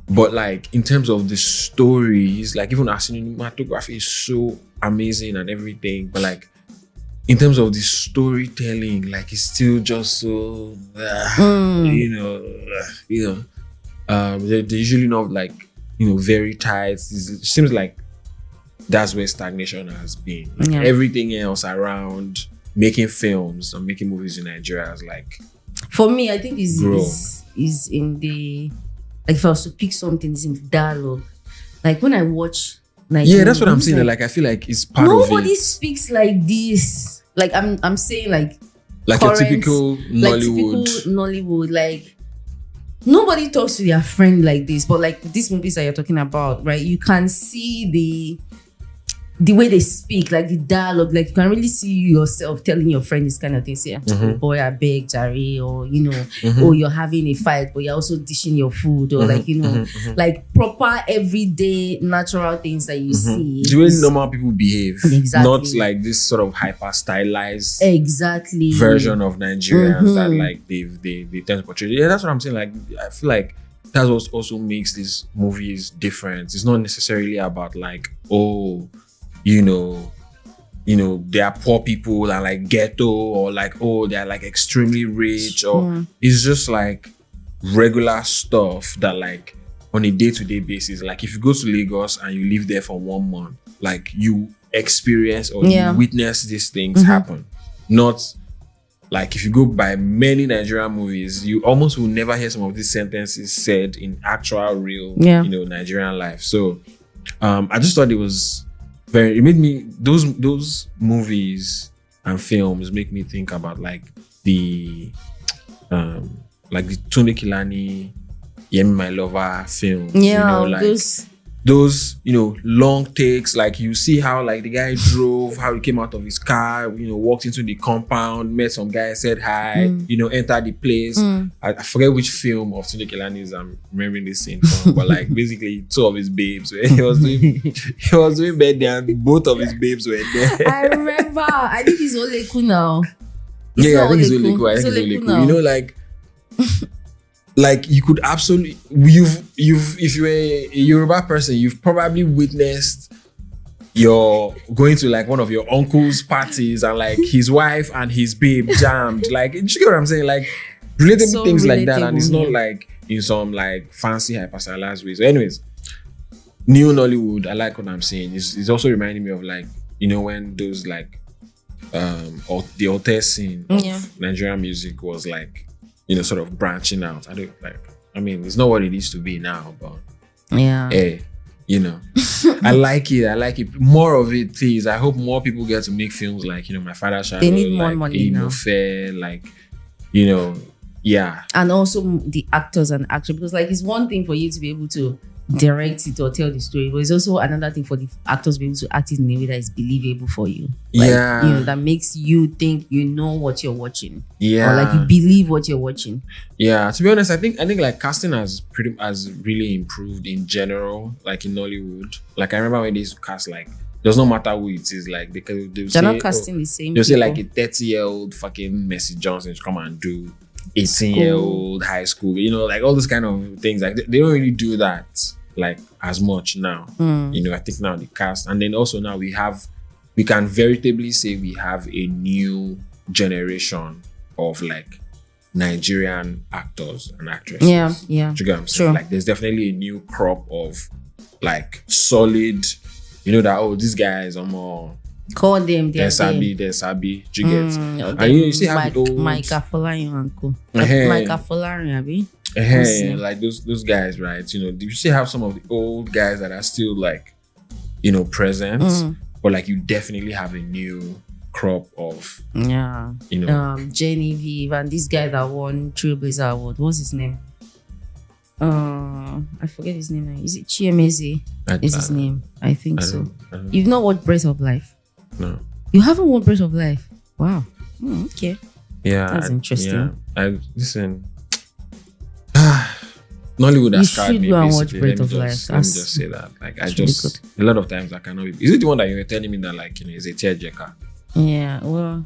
But like in terms of the stories, like even our cinematography is so amazing and everything, but like in terms of the storytelling, like it's still just so you know, they're usually not like, you know, very tight. It seems like that's where stagnation has been. Like everything else around making films and making movies in Nigeria is like, for me, I think is in the, like if I was to pick something, it's in the dialogue. Like when I watch, like that's what I'm saying. Like I feel like it's part of it. Nobody speaks like this. Like I'm saying like current, a typical Nollywood. Like nobody talks to their friend like this. But like these movies that you're talking about, right? You can see the way they speak, like the dialogue, like you can really see you yourself telling your friend this kind of thing. Say, boy, I beg, Jari, or you know, or you're having a fight, but you're also dishing your food, or like, you know, like proper everyday natural things that you see. The way normal people behave, exactly. Not like this sort of hyper stylized exactly version of Nigerians that like they tend to portray. Yeah, that's what I'm saying. Like I feel like that's what also makes these movies different. It's not necessarily about like, oh, you know, they are poor people and like ghetto, or like, oh, they're like extremely rich, or it's just like regular stuff that like on a day-to-day basis. Like if you go to Lagos and you live there for 1 month, like you experience or you witness these things happen. Not like if you go by many Nigerian movies, you almost will never hear some of these sentences said in actual real, you know, Nigerian life. So I just thought it was it made me, those movies and films make me think about like the Tunde Kilani, Yemi My Lover film. You know, like those, you know, long takes, like you see how like the guy drove, how he came out of his car, you know, walked into the compound, met some guy, said hi, you know, entered the place. I forget which film of Tunde Kilani's I'm remembering this scene from, but like basically 2 of his babes he was doing birthday and both of his babes were there. I remember. I think he's Oleku now. I think he's Oleku. You know, like you could absolutely, if you're a Yoruba person, you've probably witnessed you're going to like one of your uncle's parties and like his wife and his babe jammed. Like, you get what I'm saying? Like relatable things like that, and it's not like in some like fancy hyper-stylized ways. So anyways, new Nollywood, I like what I'm saying. It's also reminding me of like, you know, when those like or the alter scene of Nigerian music was like, you know, sort of branching out. I mean, it's not what it used to be now, but you know, I like it. More of it, please. I hope more people get to make films like, you know, My Father's Shadow. They need more like, money now. Fair, like, you know, and also the actors and actors, because like it's one thing for you to be able to direct it or tell the story, but it's also another thing for the actors to be able to act it in a way that is believable for you. Like, you know, that makes you think you know what you're watching. Or like you believe what you're watching. To be honest, I think like casting has really improved in general, like in Nollywood. Like I remember when they used to cast, like does not matter who it is, like they're not casting the same. They'll say like a 30-year-old fucking Mercy Johnson to come and do 18-year-old high school, you know, like all those kind of things. Like they don't really do that like as much now. You know, I think now the cast, and then also now we can veritably say we have a new generation of like Nigerian actors and actresses. Yeah. Do you get what I'm saying? Like there's definitely a new crop of like solid, you know, that these guys are more. Call them. They're sabi. Do you get? And you see how Mike Afolayan uncle. Mike Afolayan, abi. Like those guys, right? You know, you see how some of the old guys that are still like, you know, present, but like you definitely have a new crop of, you know, Genevieve and this guy that won Trailblazer Award. What's his name? I forget his name. Is it Chiemeze? Is his name? I think so. You've not watched Breath of Life? No. You haven't watched Breath of Life? Wow. Okay. Yeah, That's interesting. I listen. Nollywood has scarred me. You should go and watch Basically, Breath of Life. let me just say that. Like, I just a lot of times I cannot be. Is it the one that you were telling me that like is a tearjerker? Yeah, well,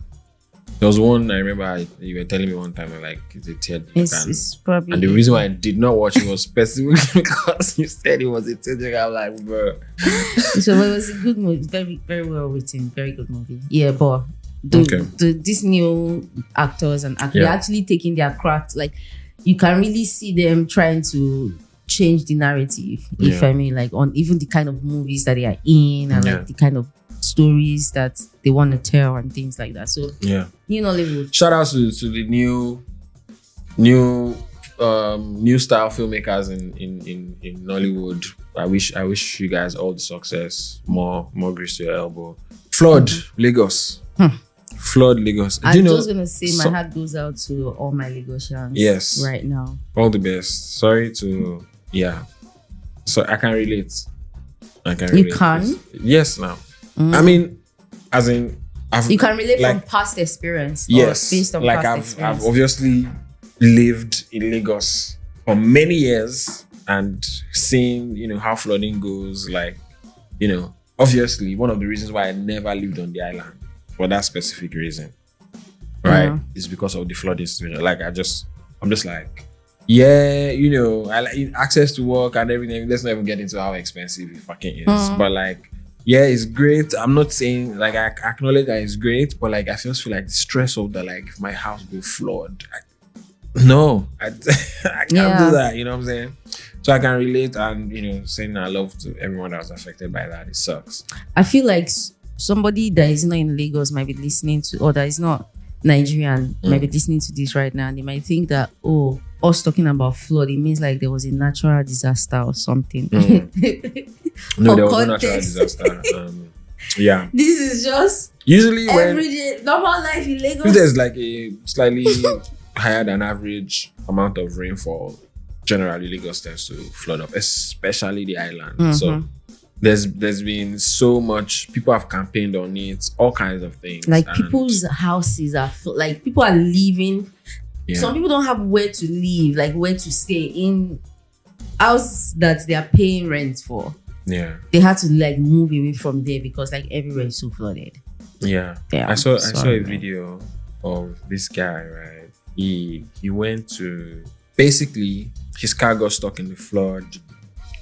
there was one I remember you were telling me one time like it's a tearjerker. It's probably. And the reason why I did not watch it was specifically because you said it was a tearjerker. I'm like, bro. So it was a good movie, very very well written, very good movie. Yeah, but these new actors and they're actually taking their craft. Like, you can really see them trying to change the narrative, if I mean, like on even the kind of movies that they are in and like the kind of stories that they want to tell and things like that. So new Nollywood. Shout out to the new style filmmakers in Nollywood. I wish you guys all the success, more grease to your elbow. Flood Lagos. Flood Lagos. I'm just gonna say my heart goes out to all my Lagosians. Yes. Right now. All the best. Sorry to So I can relate. You can? Yes, now. I mean, as in you can relate from past experience. Yes. Based on like past experience. I've obviously lived in Lagos for many years and seen, how flooding goes. Like, obviously one of the reasons why I never lived on the island for that specific reason, right, is because of the flooding situation. Like I'm just like, I like access to work and everything. Let's not even get into how expensive it fucking is. But like, it's great. I'm not saying like I acknowledge that it's great, but like I just feel like the stress of that, like if my house go flood, I can't do that. You know what I'm saying? So I can relate and saying I love to everyone that was affected by that. It sucks. I feel like somebody that is not in Lagos might be listening to, or that is not Nigerian might be listening to this right now, and they might think that, us talking about flood, it means like there was a natural disaster or something. No, there was no natural disaster. This is just usually everyday normal life in Lagos. There's like a slightly higher than average amount of rainfall. Generally, Lagos tends to flood up, especially the island. So there's been so much. People have campaigned on it, all kinds of things. Like people's houses are like people are leaving. Yeah. Some people don't have where to live, like where to stay in house that they are paying rent for. Yeah, they had to like move away from there because like everywhere is so flooded. Yeah. I saw a video of this guy. Right, he went to basically his car got stuck in the flood.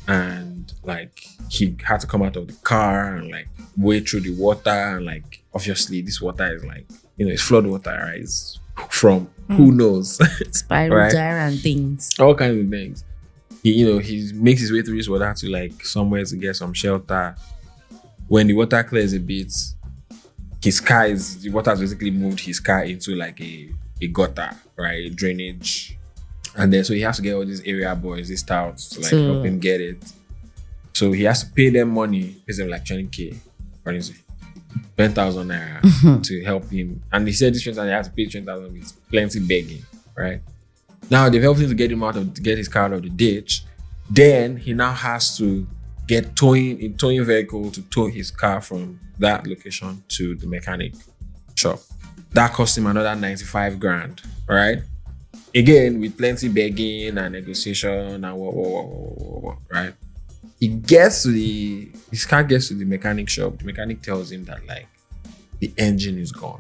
And like he had to come out of the car and like wade through the water, and like obviously this water is like it's flood water, right? It's from who knows spiral right? gyre and things, all kinds of things. He makes his way through his water to like somewhere to get some shelter. When the water clears a bit, the water has basically moved his car into like a gutter, right? A drainage. And then so he has to get all these area boys, these touts to like help him get it. So he has to pay them money, pays them like 20K, 10,000 naira to help him. And he said this friend he has to pay 20,000 with plenty begging, right? Now they've helped him to get his car out of the ditch. Then he now has to get towing vehicle to tow his car from that location to the mechanic shop. That cost him another 95 grand, right? Again, with plenty begging and negotiation and what, right? His car gets to the mechanic shop. The mechanic tells him that like the engine is gone,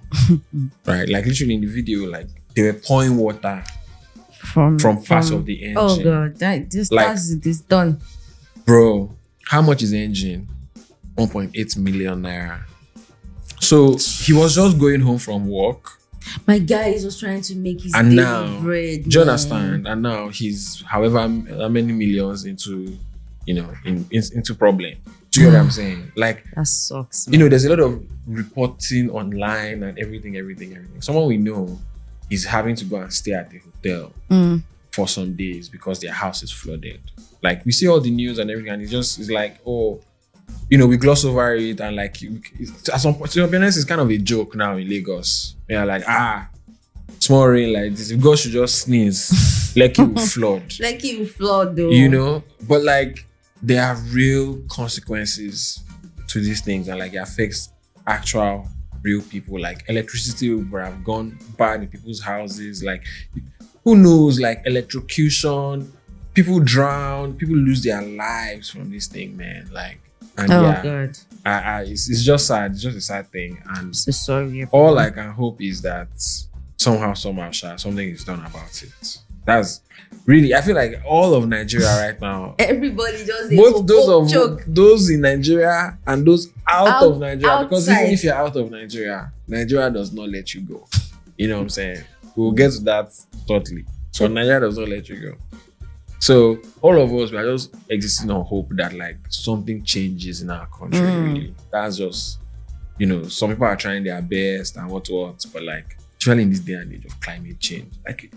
right? Like literally in the video, like they were pouring water from parts of the engine. Oh god, this done, bro. How much is the engine? 1.8 million naira. So he was just going home from work. My guy is just trying to make his daily bread. Do you understand? And now he's however many millions into into problem. Do you know what I'm saying? Like that sucks. Man. There's a lot of reporting online and everything. Someone we know is having to go and stay at the hotel for some days because their house is flooded. Like we see all the news and everything, and it's like, we gloss over it, and like at some point, to be honest, it's kind of a joke now in Lagos. Like small rain like this, if God should just sneeze, like it will flood. Like it will flood though. But like there are real consequences to these things, and like it affects actual real people. Like electricity would have gone bad in people's houses. Like who knows? Like electrocution, people drown, people lose their lives from this thing, man. Like, and God, it's just sad. It's just a sad thing. And so sorry. Everyone. all I can hope is that somehow, something is done about it. That's really, I feel like all of Nigeria right now. Everybody just Both those in Nigeria and those out of Nigeria. Outside. Because even if you're out of Nigeria, Nigeria does not let you go. You know what I'm saying? We'll get to that shortly. So Nigeria does not let you go. So all of us, we are just existing on hope that like something changes in our country. Really, that's just, you know, some people are trying their best and what, but like, especially in this day and age of climate change, like.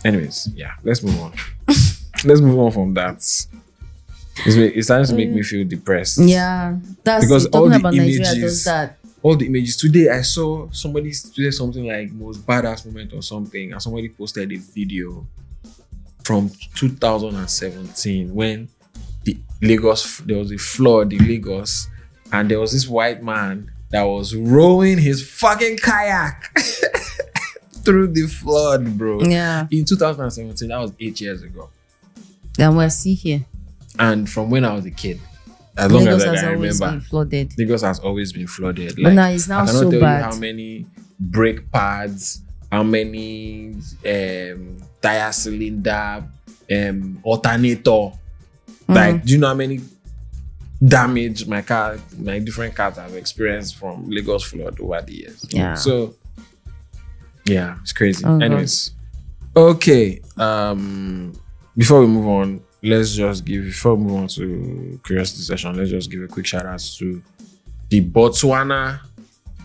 Anyways, yeah, let's move on. Let's move on from that. It's starting to make me feel depressed. Yeah, that's because all the images. Does that. All the images. Today, I saw somebody say something like most badass moment or something, and somebody posted a video from 2017 when there was a flood in Lagos, and there was this white man that was rowing his fucking kayak. Through the flood, bro. Yeah. In 2017, that was 8 years ago. And we're still here. And from when I was a kid, as long Lagos as I has can always remember, been flooded. Lagos has always been flooded. But now it's now so bad. I cannot tell you how many brake pads, how many tire cylinder, alternator. Like, do you know how many damage my different cars have experienced from Lagos flood over the years? Yeah. So. Yeah, it's crazy. Anyways, okay. Before we move on, before we move on to curiosity session, let's just give a quick shout out to the Botswana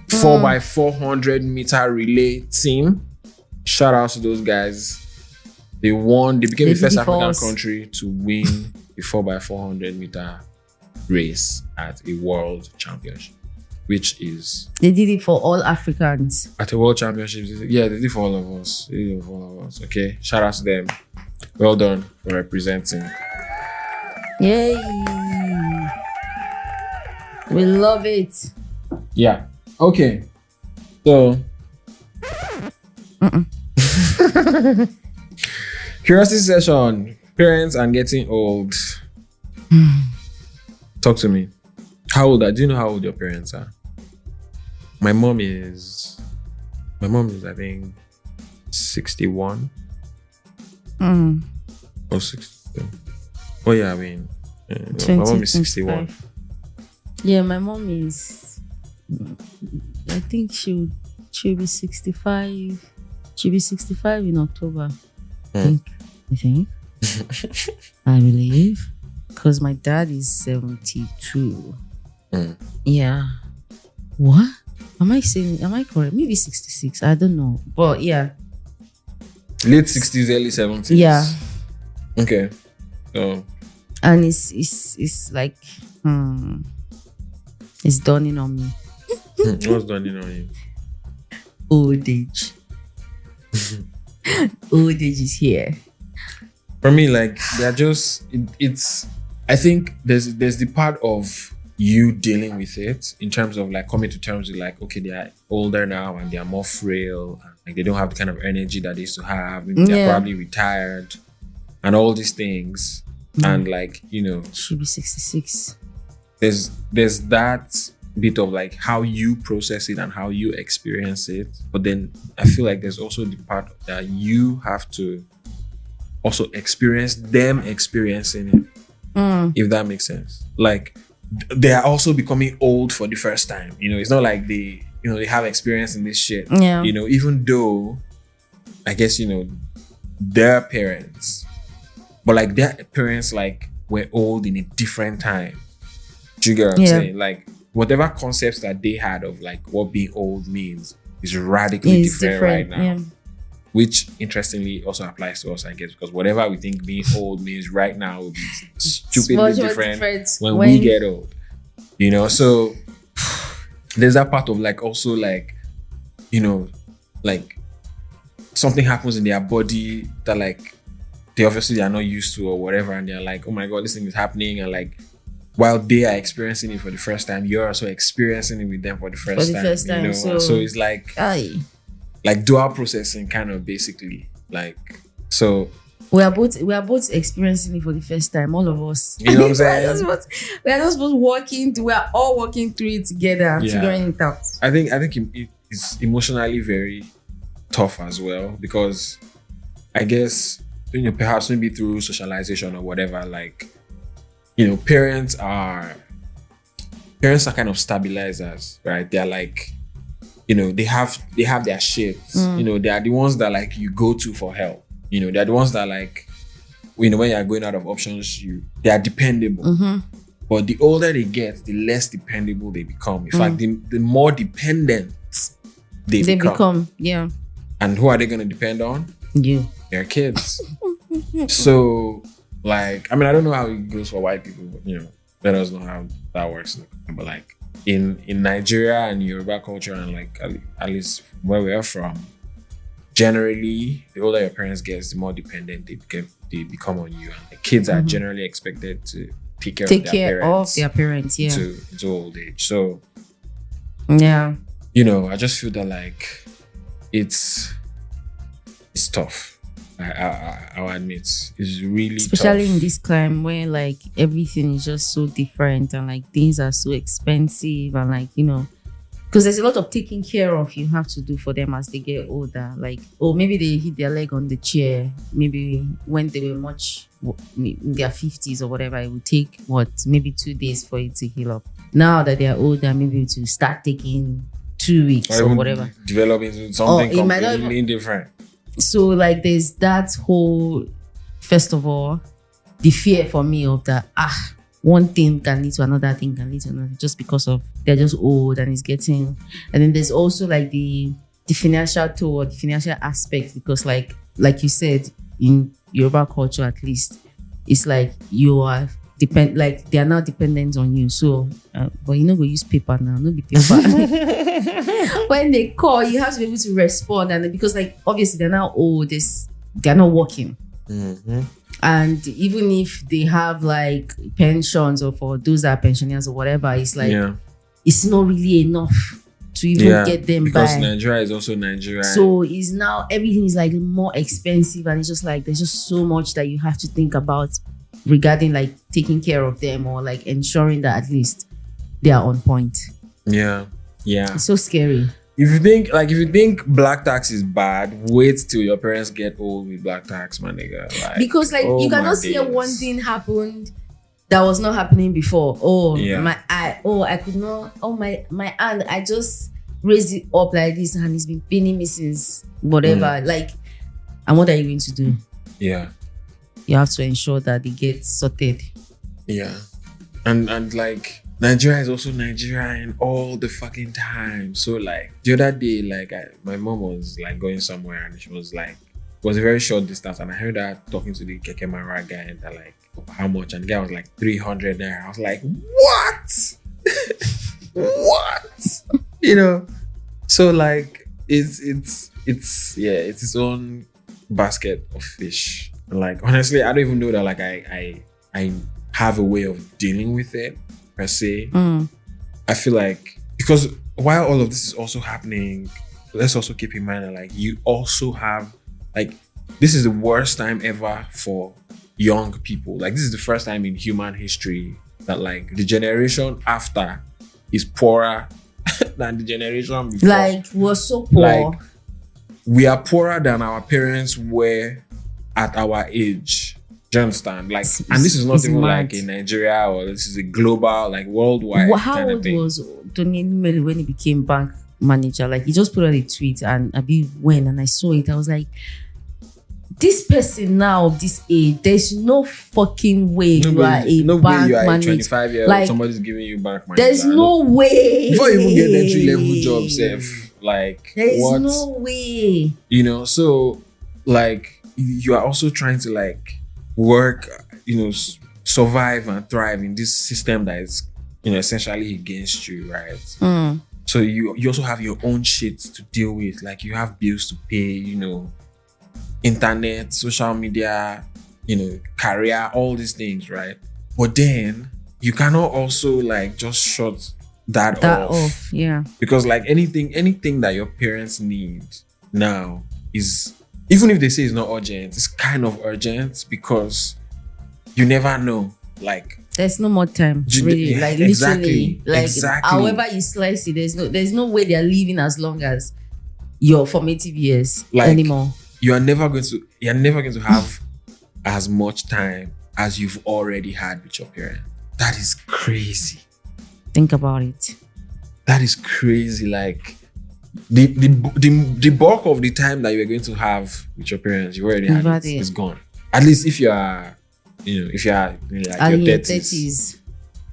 4x400 meter relay team. Shout out to those guys. They won. They became the first African country to win the 4x400 meter race at a world championship. Which is... They did it for all Africans. At the World Championships. Yeah, they did it for all of us. Okay, shout out to them. Well done for representing. Yay! We love it. Yeah. Okay. So... Curiosity session. Parents and getting old. Talk to me. How old are... Do you know how old your parents are? My mom is I think 61 or 60. Oh yeah, I mean my mom is 61. Yeah, my mom is, I think she'll be 65. She'll be 65 in October. I think. I believe. Because my dad is 72. Yeah. What? Am I correct? Maybe 66. I don't know. But yeah. Late 60s, early 70s. Yeah. Okay. So. And it's like, it's dawning on me. What's dawning on you? Old age. Old age is here. For me, like, they're just, it's, I think there's the part of you dealing with it in terms of like coming to terms with like, okay, they are older now and they are more frail, and like they don't have the kind of energy that they used to have. Maybe they're probably retired and all these things. And like, you know, she'll be 66. There's that bit of like how you process it and how you experience it. But then I feel like there's also the part that you have to also experience them experiencing it. If that makes sense. Like, they are also becoming old for the first time. You know, it's not like they have experience in this shit. Yeah. You know, even though I guess, you know, their parents, but like their parents like were old in a different time. Do you get what I'm saying? Like whatever concepts that they had of like what being old means is radically different right now. Yeah. Which interestingly also applies to us, I guess, because whatever we think being old means right now will be stupidly different when we get old. You know, so there's that part of like also like, you know, like something happens in their body that like they obviously are not used to or whatever, and they're like, oh my god, this thing is happening, and like while they are experiencing it for the first time, you're also experiencing it with them for the first time. You know? So it's like dual processing, kind of, basically. Like, so we are both experiencing it for the first time, all of us. You know what I'm saying? we are just both we are all working through it together and figuring it out. I think it's emotionally very tough as well, because I guess, you know, perhaps maybe through socialization or whatever, like, you know, parents are kind of stabilizers, right? They're like, you know, they have their shit. You know, they are the ones that, like, you go to for help. You know, they're the ones that, like, you know, when you're going out of options, they are dependable. But the older they get, the less dependable they become. In fact, the more dependent they become. Yeah. And who are they going to depend on? You. Their kids. So, like, I mean, I don't know how it goes for white people, but, you know, let us know how that works. But, like, in Nigeria and Yoruba culture, and, like, at least where we are from, generally, the older your parents get, the more dependent they become on you. And the kids are generally expected to take care of their parents into old age. So, yeah, you know, I just feel that, like, it's tough. I'll admit, it's really especially tough. in this climate where, like, everything is just so different and, like, things are so expensive and, like, you know, because there's a lot of taking care of you have to do for them as they get older. Like, or maybe they hit their leg on the chair. Maybe when they were in their 50s or whatever, it would take maybe 2 days for it to heal up. Now that they are older, maybe to start taking 2 weeks or whatever. Develop into something completely different. So, like, there's that whole, first of all, the fear for me of that, one thing can lead to another thing can lead to another, just because of they're just old and it's getting. And then there's also, like, the financial toll or the financial aspect, because like you said, in Yoruba culture at least, it's like you are like they are now dependent on you. So, but you know, we use paper now, no be paper. When they call, you have to be able to respond, and because, like, obviously they're now old, they're not working. And even if they have, like, pensions, or for those that are pensioners or whatever, it's like it's not really enough to even get them because by. Nigeria is also Nigeria. So it's now everything is, like, more expensive, and it's just like there's just so much that you have to think about regarding, like, taking care of them, or, like, ensuring that at least they are on point. Yeah. It's so scary. If you think black tax is bad, wait till your parents get old with black tax, my nigga. Like, because, like, you cannot see one thing happened that was not happening before. I could not. Oh, my aunt, I just raised it up like this, and it's been paining me since whatever. Like, and what are you going to do? Yeah, you have to ensure that they get sorted. Yeah, and like, Nigeria is also Nigeria all the fucking time. So, like, the other day, like, my mom was, like, going somewhere, and she was like, it was a very short distance, and I heard her talking to the Keke Mara guy, and they're like, how much? And the guy was like 300 there. I was like, what? What? You know? So, like, it's its own basket of fish. Like, honestly, I don't even know that, like, I have a way of dealing with it per se. I feel like, because while all of this is also happening, let's also keep in mind that, like, you also have, like, this is the worst time ever for young people. Like, this is the first time in human history that, like, the generation after is poorer than the generation before. Like, we're so poor. Like, we are poorer than our parents were at our age. Do you understand? Like, and this is not even mad. Like in Nigeria, or this is a global, like, worldwide. How old was Tony Numeri when he became bank manager? Like, he just put out a tweet, and and I saw it, I was like, this person now of this age, there's no fucking way you are a bank manager. 25-year-old, like, somebody's giving you bank manager. There's no way. Before you even get the entry level job, safe. Like, there's no way. You know, so, like, you are also trying to, like, work, you know, survive and thrive in this system that is, you know, essentially against you, right? So you also have your own shit to deal with. Like, you have bills to pay, you know, internet, social media, you know, career, all these things, right? But then you cannot also like just shut that off. Yeah. Because like anything that your parents need now is, even if they say it's not urgent, it's kind of urgent because you never know. Like there's no more time. Really. Yeah, like exactly, literally. Like exactly. however you slice it, there's no way they're living as long as your formative years anymore. You're never going to have as much time as you've already had with your parents. That is crazy. Think about it. That is crazy. Like the bulk of the time that you're going to have with your parents, you already had it. It's gone. At least if you are, like your 30s.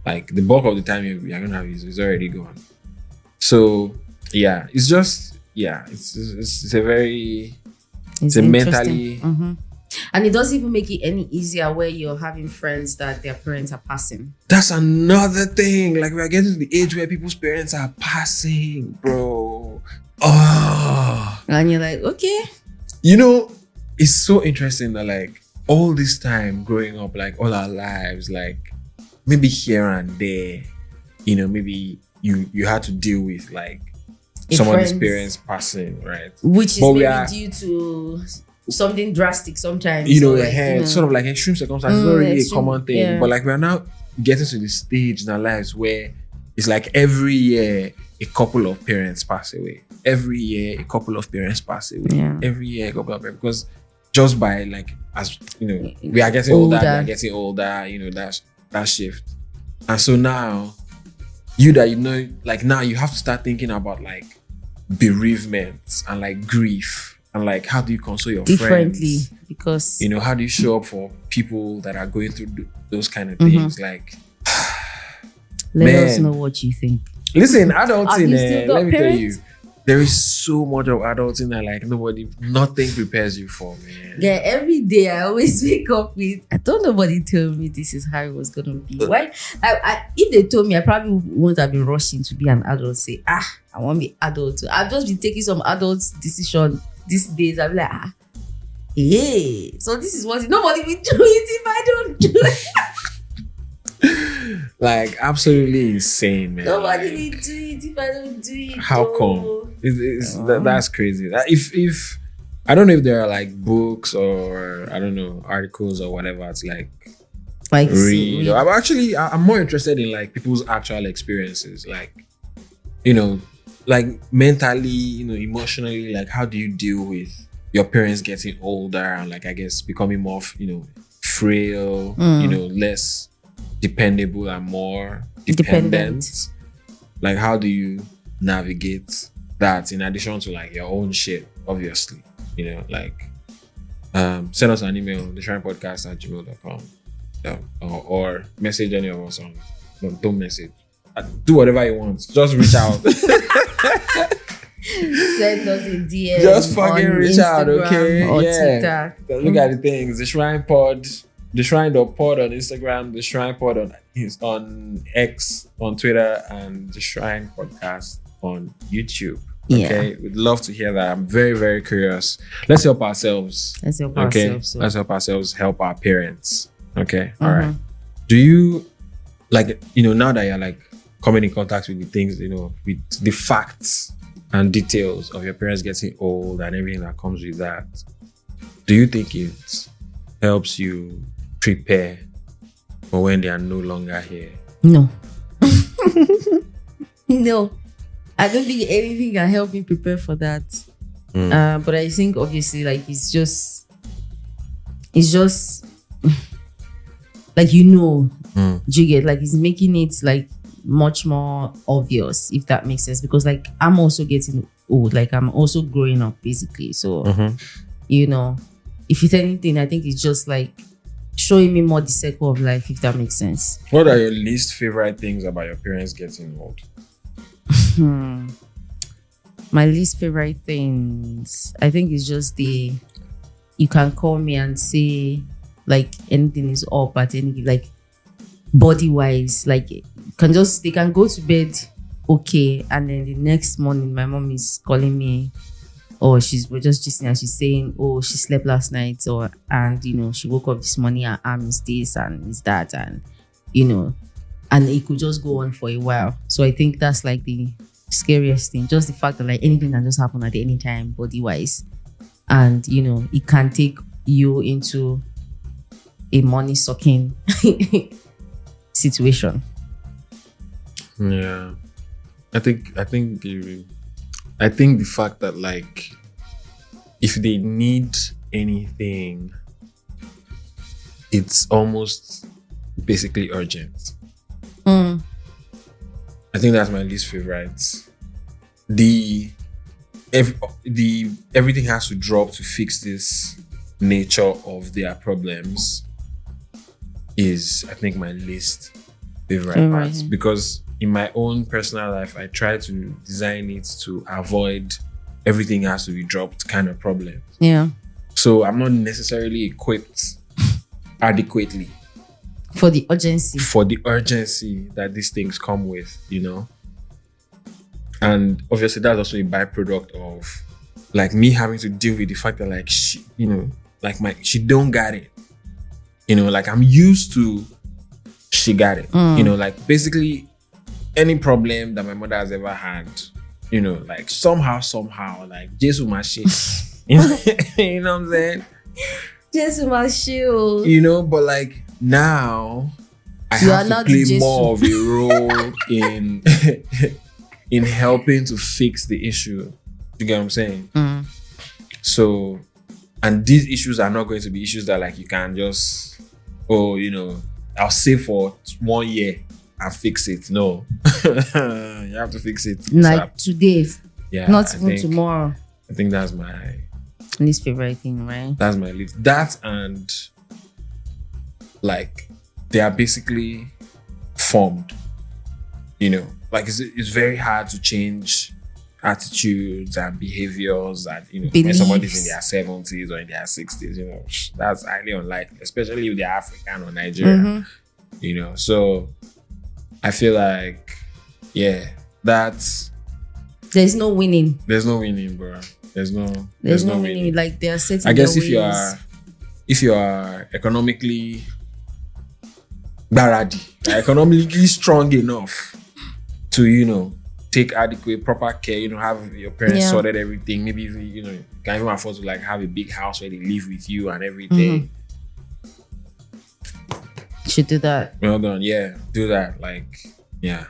Like the bulk of the time you're gonna have is already gone. So yeah, it's just it's a very it's a mentally. Mm-hmm. And it doesn't even make it any easier where you're having friends that their parents are passing. That's another thing. Like we're getting to the age where people's parents are passing, bro. Oh. And you're like, okay. You know, it's so interesting that like all this time growing up, like all our lives, like maybe here and there, you know, maybe you had to deal with like someone's parents passing, right? Which is maybe due to something drastic sometimes. You know, sort of like extreme circumstances. It's not really a common thing. Yeah. But like we're now getting to the stage in our lives where it's like every year a couple of parents pass away. Every year a couple of parents pass away. Yeah. Every year a couple of parents. Because just by like, as you know, we are getting older, we are getting older, you know, that shift. And so now, like now you have to start thinking about like bereavement and like grief. And like, how do you console your differently friends? Because you know, how do you show up for people that are going through those kind of things? Like, let us know what you think. Listen, adulting, let me tell you, there is so much of adulting that like nothing prepares you for, man. Yeah, every day I always wake up with, I thought nobody told me this is how it was gonna be. Why? If they told me, I probably wouldn't have been rushing to be an adult. Say, I want to be adult. I've just been taking some adult decision these days. I'm like, hey, so this is what nobody will do it if I don't do it. Like absolutely insane, man. Nobody will do it if I don't do it. How come? That's crazy. If I don't know if there are like books or I don't know articles or whatever. It's like read. I'm more interested in like people's actual experiences. Like, you know, like mentally, you know, emotionally, like how do you deal with your parents getting older and like I guess becoming more, you know, frail, you know, less dependable and more dependent. Like how do you navigate that in addition to like your own shit, obviously, you know, like send us an email, theshrinepodcast@gmail.com, or message any of us on, don't message, do whatever you want, just reach out. Send us a DM. Just fucking reach out, okay? Or TikTok. Look at the things. The Shrine Pod, the Shrine.pod on Instagram, the Shrine Pod on X, on Twitter, and the Shrine Podcast on YouTube. Okay, we'd love to hear that. I'm very, very curious. Let's help ourselves. Let's help ourselves help our parents. Okay, all right. Do you like, you know, now that you're like coming in contact with the things, you know, with the facts and details of your parents getting old and everything that comes with that, do you think it helps you prepare for when they are no longer here? No. No. I don't think anything can help me prepare for that. But I think obviously like it's just like, you know, do you get, like it's making it like much more obvious, if that makes sense, because like I'm also getting old, like I'm also growing up basically. So you know, if it's anything, I think it's just like showing me more the circle of life, if that makes sense. What are your least favorite things about your parents getting old? My least favorite things, I think it's just you can call me and say like anything is up at any, like body wise, like they can go to bed okay, and then the next morning my mom is calling me, or we're just gisting and she's saying, oh, she slept last night, and you know, she woke up this morning, her arm is this and is that, and you know, and it could just go on for a while. So I think that's like the scariest thing. Just the fact that like anything can just happen at any time, body wise, and it can take you into a money sucking situation. Yeah, I think the fact that like if they need anything, it's almost basically urgent. I think that's my least favorite. Everything has to drop to fix this nature of their problems is, I think, my least favorite part, because in my own personal life I try to design it to avoid everything has to be dropped kind of problem. Yeah. So I'm not necessarily equipped adequately for the urgency that these things come with, and obviously that's also a byproduct of like me having to deal with the fact that like she, she don't got it, like I'm used to she got it, like basically any problem that my mother has ever had, like somehow like Jesus my shit. You know what I'm saying? Jesus my shield. But like now I have to play more of a role in helping to fix the issue. You get what I'm saying? So, and these issues are not going to be issues that like you can just, I'll save for 1 year and fix it. No. You have to fix it. Like today. Yeah. Not even tomorrow. I think that's my least favorite thing, right? That's my least. That and like they are basically formed. Like it's very hard to change attitudes and behaviors and when somebody's in their 70s or in their 60s, that's highly unlikely, especially if they're African or Nigerian. So I feel like that's there's no winning. There's no winning, bro. There's no winning. Like they are setting. I guess their if you are economically economically strong enough to take adequate proper care, have your parents sorted everything, maybe you can even afford to like have a big house where they live with you and everything. Should do that. Well done. Yeah, do that. Like, yeah.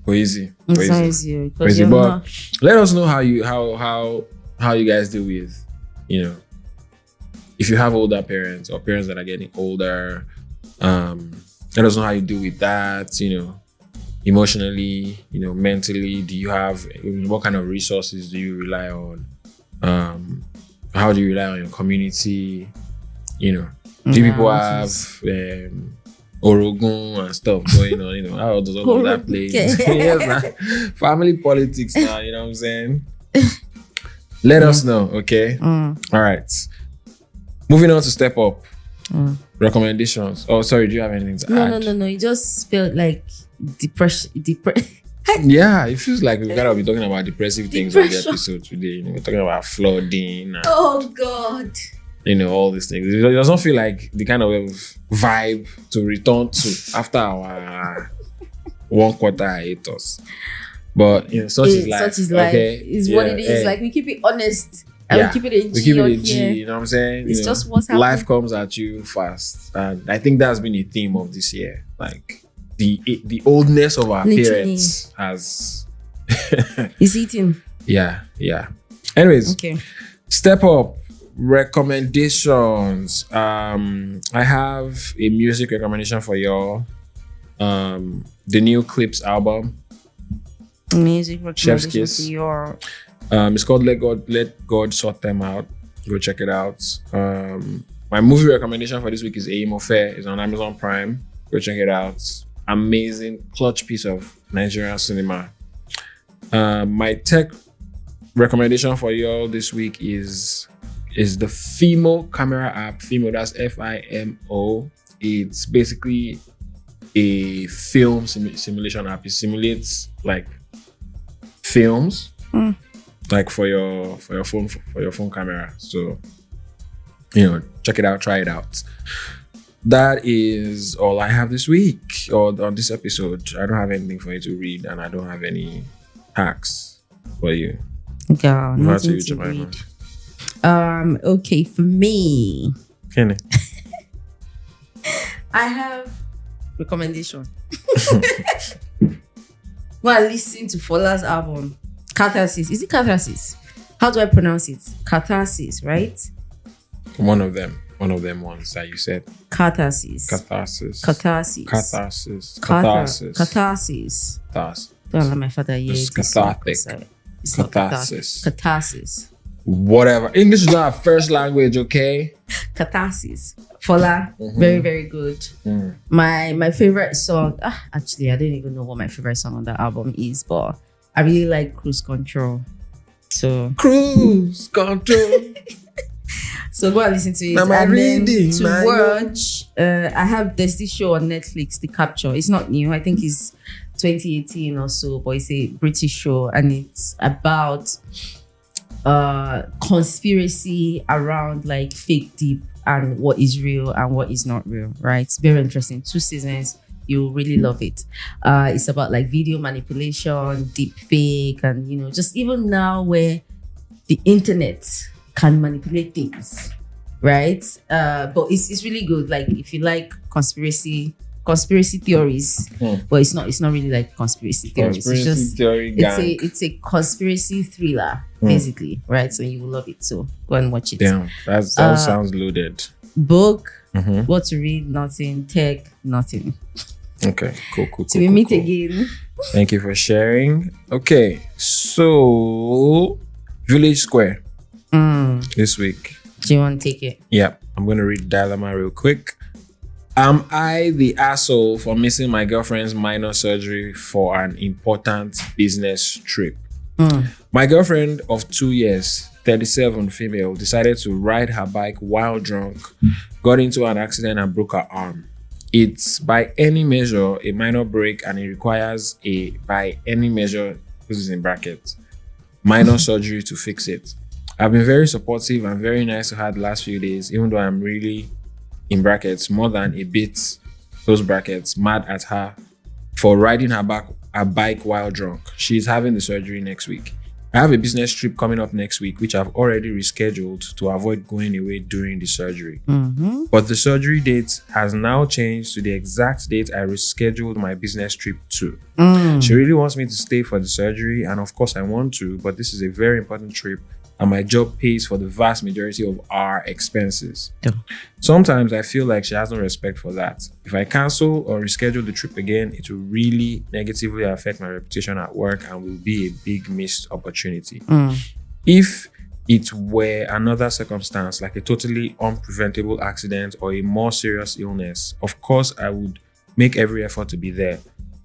Go easy. It's not easy. But let us know how you guys deal with, if you have older parents or parents that are getting older. Let us know how you deal with that, emotionally, mentally. Do you have, what kind of resources do you rely on? How do you rely on your community? Do people have Orogun and stuff going on? How does all of that play? Yes, family politics now, you know what I'm saying? Let us know, okay? All right. Moving on to Step Up. Recommendations. Oh, sorry, do you have anything to add? No. It just felt like depression. Yeah, it feels like we're gonna be talking about depressive things on the episode today. We're talking about flooding. And, oh God. All these things. It doesn't feel like the kind of vibe to return to after our 1 quarter hiatus. But such is life. Such is life. Okay? It's what it is. Like we keep it honest. And we keep it a G. We keep it a G, you know what I'm saying? It's just what's happening. Life comes at you fast. And I think that's been a theme of this year. Like the oldness of our parents has is eating. Yeah. Anyways, okay. Step Up recommendations. I have a music recommendation for y'all. The new Clips album. Music recommendation for y'all. It's called Let God Sort Them Out. Go check it out. My movie recommendation for this week is Aim Affair. It's on Amazon Prime. Go check it out. Amazing clutch piece of Nigerian cinema. My tech recommendation for y'all this week is the Fimo camera app. Fimo, that's FIMO. It's basically a film simulation app. It simulates like films. Like for your phone camera. So check it out, try it out. that is all I have this week or on this episode. I don't have anything for you to read, and I don't have any hacks for you. Girl, nothing to read. Okay, for me, Kenny. I have recommendation. Well, I listened to Fola's album, Catharsis. Is it Catharsis? How do I pronounce it? Catharsis, right? One of them ones that you said. Catharsis. Catharsis. Catharsis. Catharsis. Catharsis. Catharsis. Catharsis. Don't let my father hear It's it. cathartic. It's not Catharsis. Catharsis. Whatever. English is not our first language, okay? Catharsis. Fola, very, very good. My favorite song, actually, I don't even know what my favorite song on the album is, but I really like Cruise Control. So Cruise Control. So go and listen to it. Now my reading, to watch, there's this show on Netflix, The Capture. It's not new. I think it's 2018 or so, but it's a British show, and it's about conspiracy around like fake deep and what is real and what is not real, right? It's very interesting. 2 seasons. You'll really love it. It's about like video manipulation, deep fake, and just even now where the internet can manipulate things, right? But it's really good. Like if you like conspiracy theories, but it's not really like conspiracy theories. It's a conspiracy thriller, basically, right? So you will love it. So go and watch it. Damn, that sounds loaded. Book, what to read, nothing. Tech, nothing. Okay, cool. Till we meet again. Thank you for sharing. Okay, so Village Square this week. Do you want to take it? Yeah, I'm going to read the dilemma real quick. Am I the asshole for missing my girlfriend's minor surgery for an important business trip? My girlfriend of 2 years, 37 female, decided to ride her bike while drunk, got into an accident and broke her arm. It's by any measure a minor break, and it requires by any measure, this is in brackets, minor surgery to fix it. I've been very supportive and very nice to her the last few days, even though I'm really, in brackets, more than a bit, close brackets, mad at her for riding her bike while drunk. She's having the surgery next week. I have a business trip coming up next week, which I've already rescheduled to avoid going away during the surgery. But the surgery date has now changed to the exact date I rescheduled my business trip to. She really wants me to stay for the surgery, and of course I want to, but this is a very important trip, and my job pays for the vast majority of our expenses. Sometimes I feel like she has no respect for that. If I cancel or reschedule the trip again, it will really negatively affect my reputation at work and will be a big missed opportunity. If it were another circumstance, like a totally unpreventable accident or a more serious illness, of course I would make every effort to be there.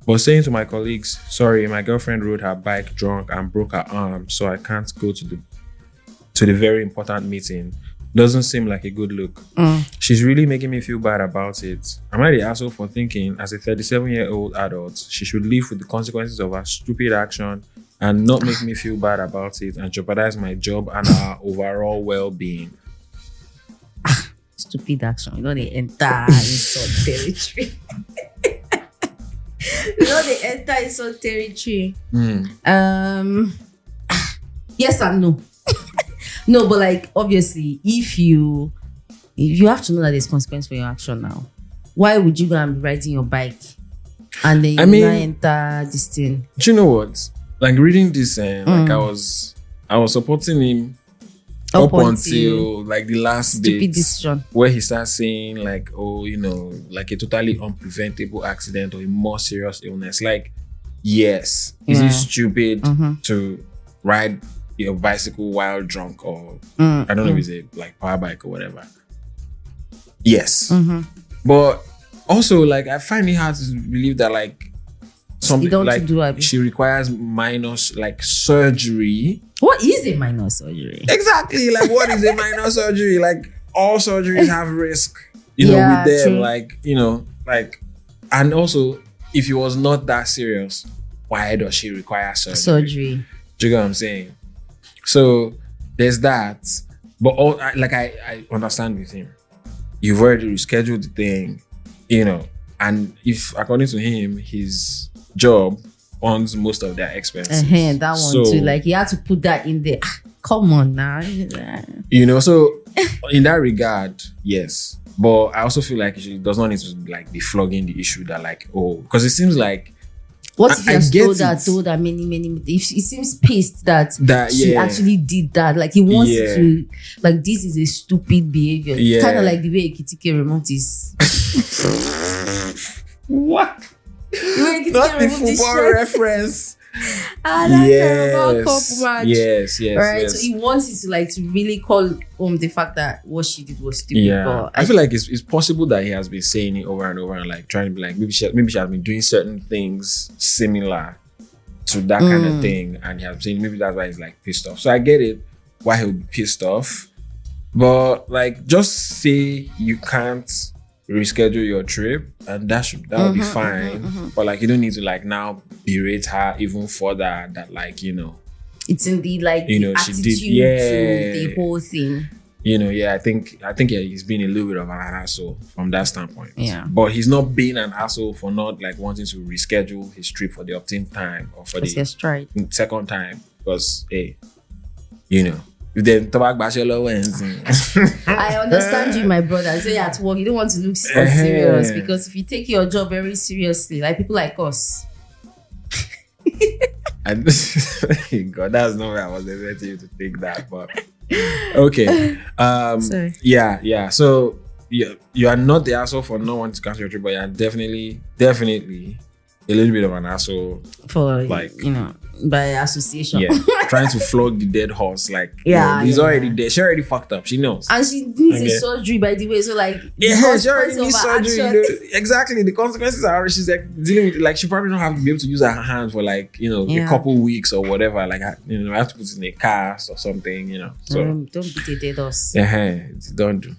But saying to my colleagues, sorry, my girlfriend rode her bike drunk and broke her arm, so I can't go to the very important meeting, doesn't seem like a good look. She's really making me feel bad about it. Am I the asshole for thinking, as a 37-year-old adult, she should live with the consequences of her stupid action and not make me feel bad about it and jeopardize my job and our overall well-being? Stupid action. They enter insult territory. They enter insult territory. Yes and no. No, but like obviously, if you have to know that there's consequence for your action now, why would you go and be riding your bike and then you enter this thing? Do you know what? Like reading this, like I was supporting him up until like the last bit decision where he starts saying like, oh, like a totally unpreventable accident or a more serious illness. Like, yes, is it stupid to ride your bicycle while drunk, or I don't know if it's a like power bike or whatever? Yes. But also like I find it hard to believe that like something like she requires minor like surgery. What is a minor surgery? Exactly. Like what is a minor surgery? Like all surgeries have risk, with them. True. Like, like, and also if it was not that serious, why does she require surgery? Do you get what I'm saying? So there's that, but I understand with him. you've already rescheduled the thing, and if according to him, his job owns most of their expenses. That one too. Like he had to put that in there. Come on now. So in that regard, yes. But I also feel like it does not need to like be flogging the issue that because it seems like what if he has told her many if he seems pissed that she actually did that, like he wants to, like this is a stupid behavior, kind of like the way Ekitike removed his what? Not the football reference. Yes. Right. So he wants it to really call the fact that what she did was stupid. Yeah. But I feel like it's possible that he has been saying it over and over and like trying to be like maybe she has been doing certain things similar to that kind of thing, and he has saying maybe that's why he's like pissed off. So I get it why he'll be pissed off, but like just say you can't reschedule your trip and that will be fine. But like you don't need to like now berate her even further that like it's in the like the she attitude did to the whole thing. I think he's been a little bit of an asshole from that standpoint. Yeah. But he's not being an asshole for not like wanting to reschedule his trip for the 10th time or for the second time because if they talk about I understand you, my brother. Say at work, you don't want to look serious because if you take your job very seriously, like people like us. God, that's not where I was expecting you to think that, but okay. Sorry. Yeah. So you are not the asshole for not wanting to cancel your trip, but you're definitely a little bit of an asshole for like by association. Yeah, trying to flog the dead horse. Like he's already dead. She already fucked up. She knows, and she needs a surgery by the way. So like she already needs surgery. Exactly, the consequences are. She's like dealing with like she probably don't have to be able to use her hands for like a couple weeks or whatever. Like I have to put it in a cast or something. So don't beat a dead horse. Don't do.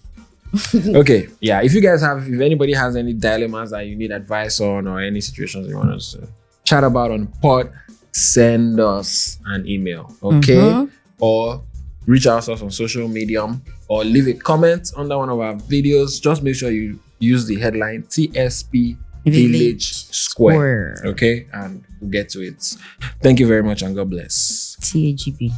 Okay, if anybody has any dilemmas that you need advice on or any situations you want us to chat about on pod, send us an email, okay? Or reach out to us on social media or leave a comment under one of our videos. Just make sure you use the headline TSP Village Square, okay? And we'll get to it. Thank you very much and God bless. TAGB.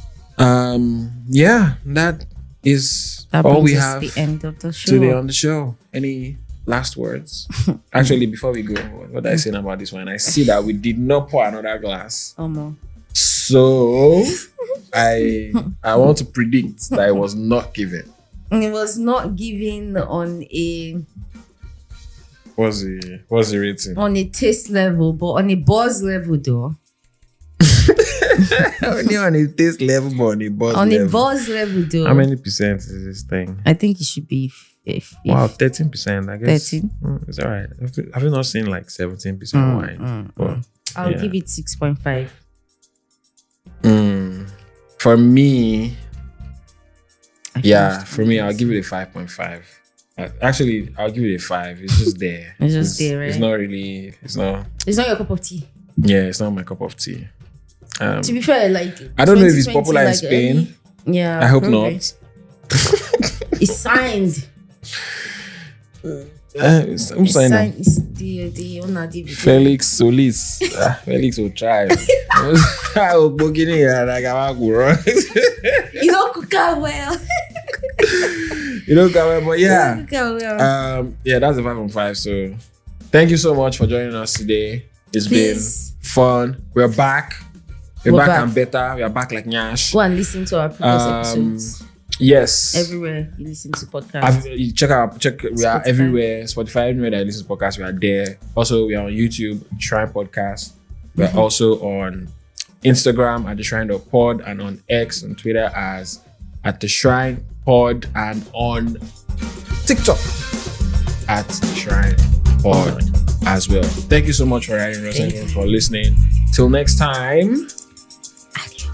That is all we have the end of the show. Today on the show. Any last words? Actually, before we go, what did I say about this one? I see that we did not pour another glass. So I want to predict that it was not given. It was not given on a what's the rating? On a taste level, but on a buzz level though. Only on a taste level, but on a buzz level. On a buzz level, though. How many percent is this thing? I think it should be 13%. I guess 13. It's all right. Have you not seen like 17% wine? I'll give it 6.5. For me, I'll give it a 5.5. Actually, I'll give it a 5. It's just there. It's just there, right? It's not really. It's not your cup of tea. Yeah, it's not my cup of tea. To be fair, like I don't know if it's popular in Spain. I hope not. It's signed. Who signed it? It's the owner DVD. Felix Solis. Felix will try. I will book it here. You don't cook out well. But that's a 5.5. So thank you so much for joining us today. It's been fun. We're back. We're back and better. We are back like Nyash. Go and listen to our previous episodes. Yes. Everywhere you listen to podcasts. Check. We are everywhere. Spotify, everywhere that you listen to podcasts, we are there. Also, we are on YouTube, Shrine Podcast. We're also on Instagram at the Shrine.pod and on X and Twitter as at the Shrine Pod and on TikTok at the Shrine Pod as well. Thank you so much for writing us and for listening. Till next time.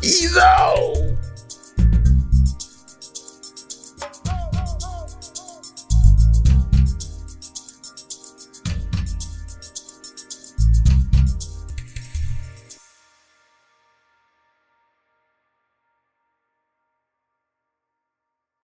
Ease out.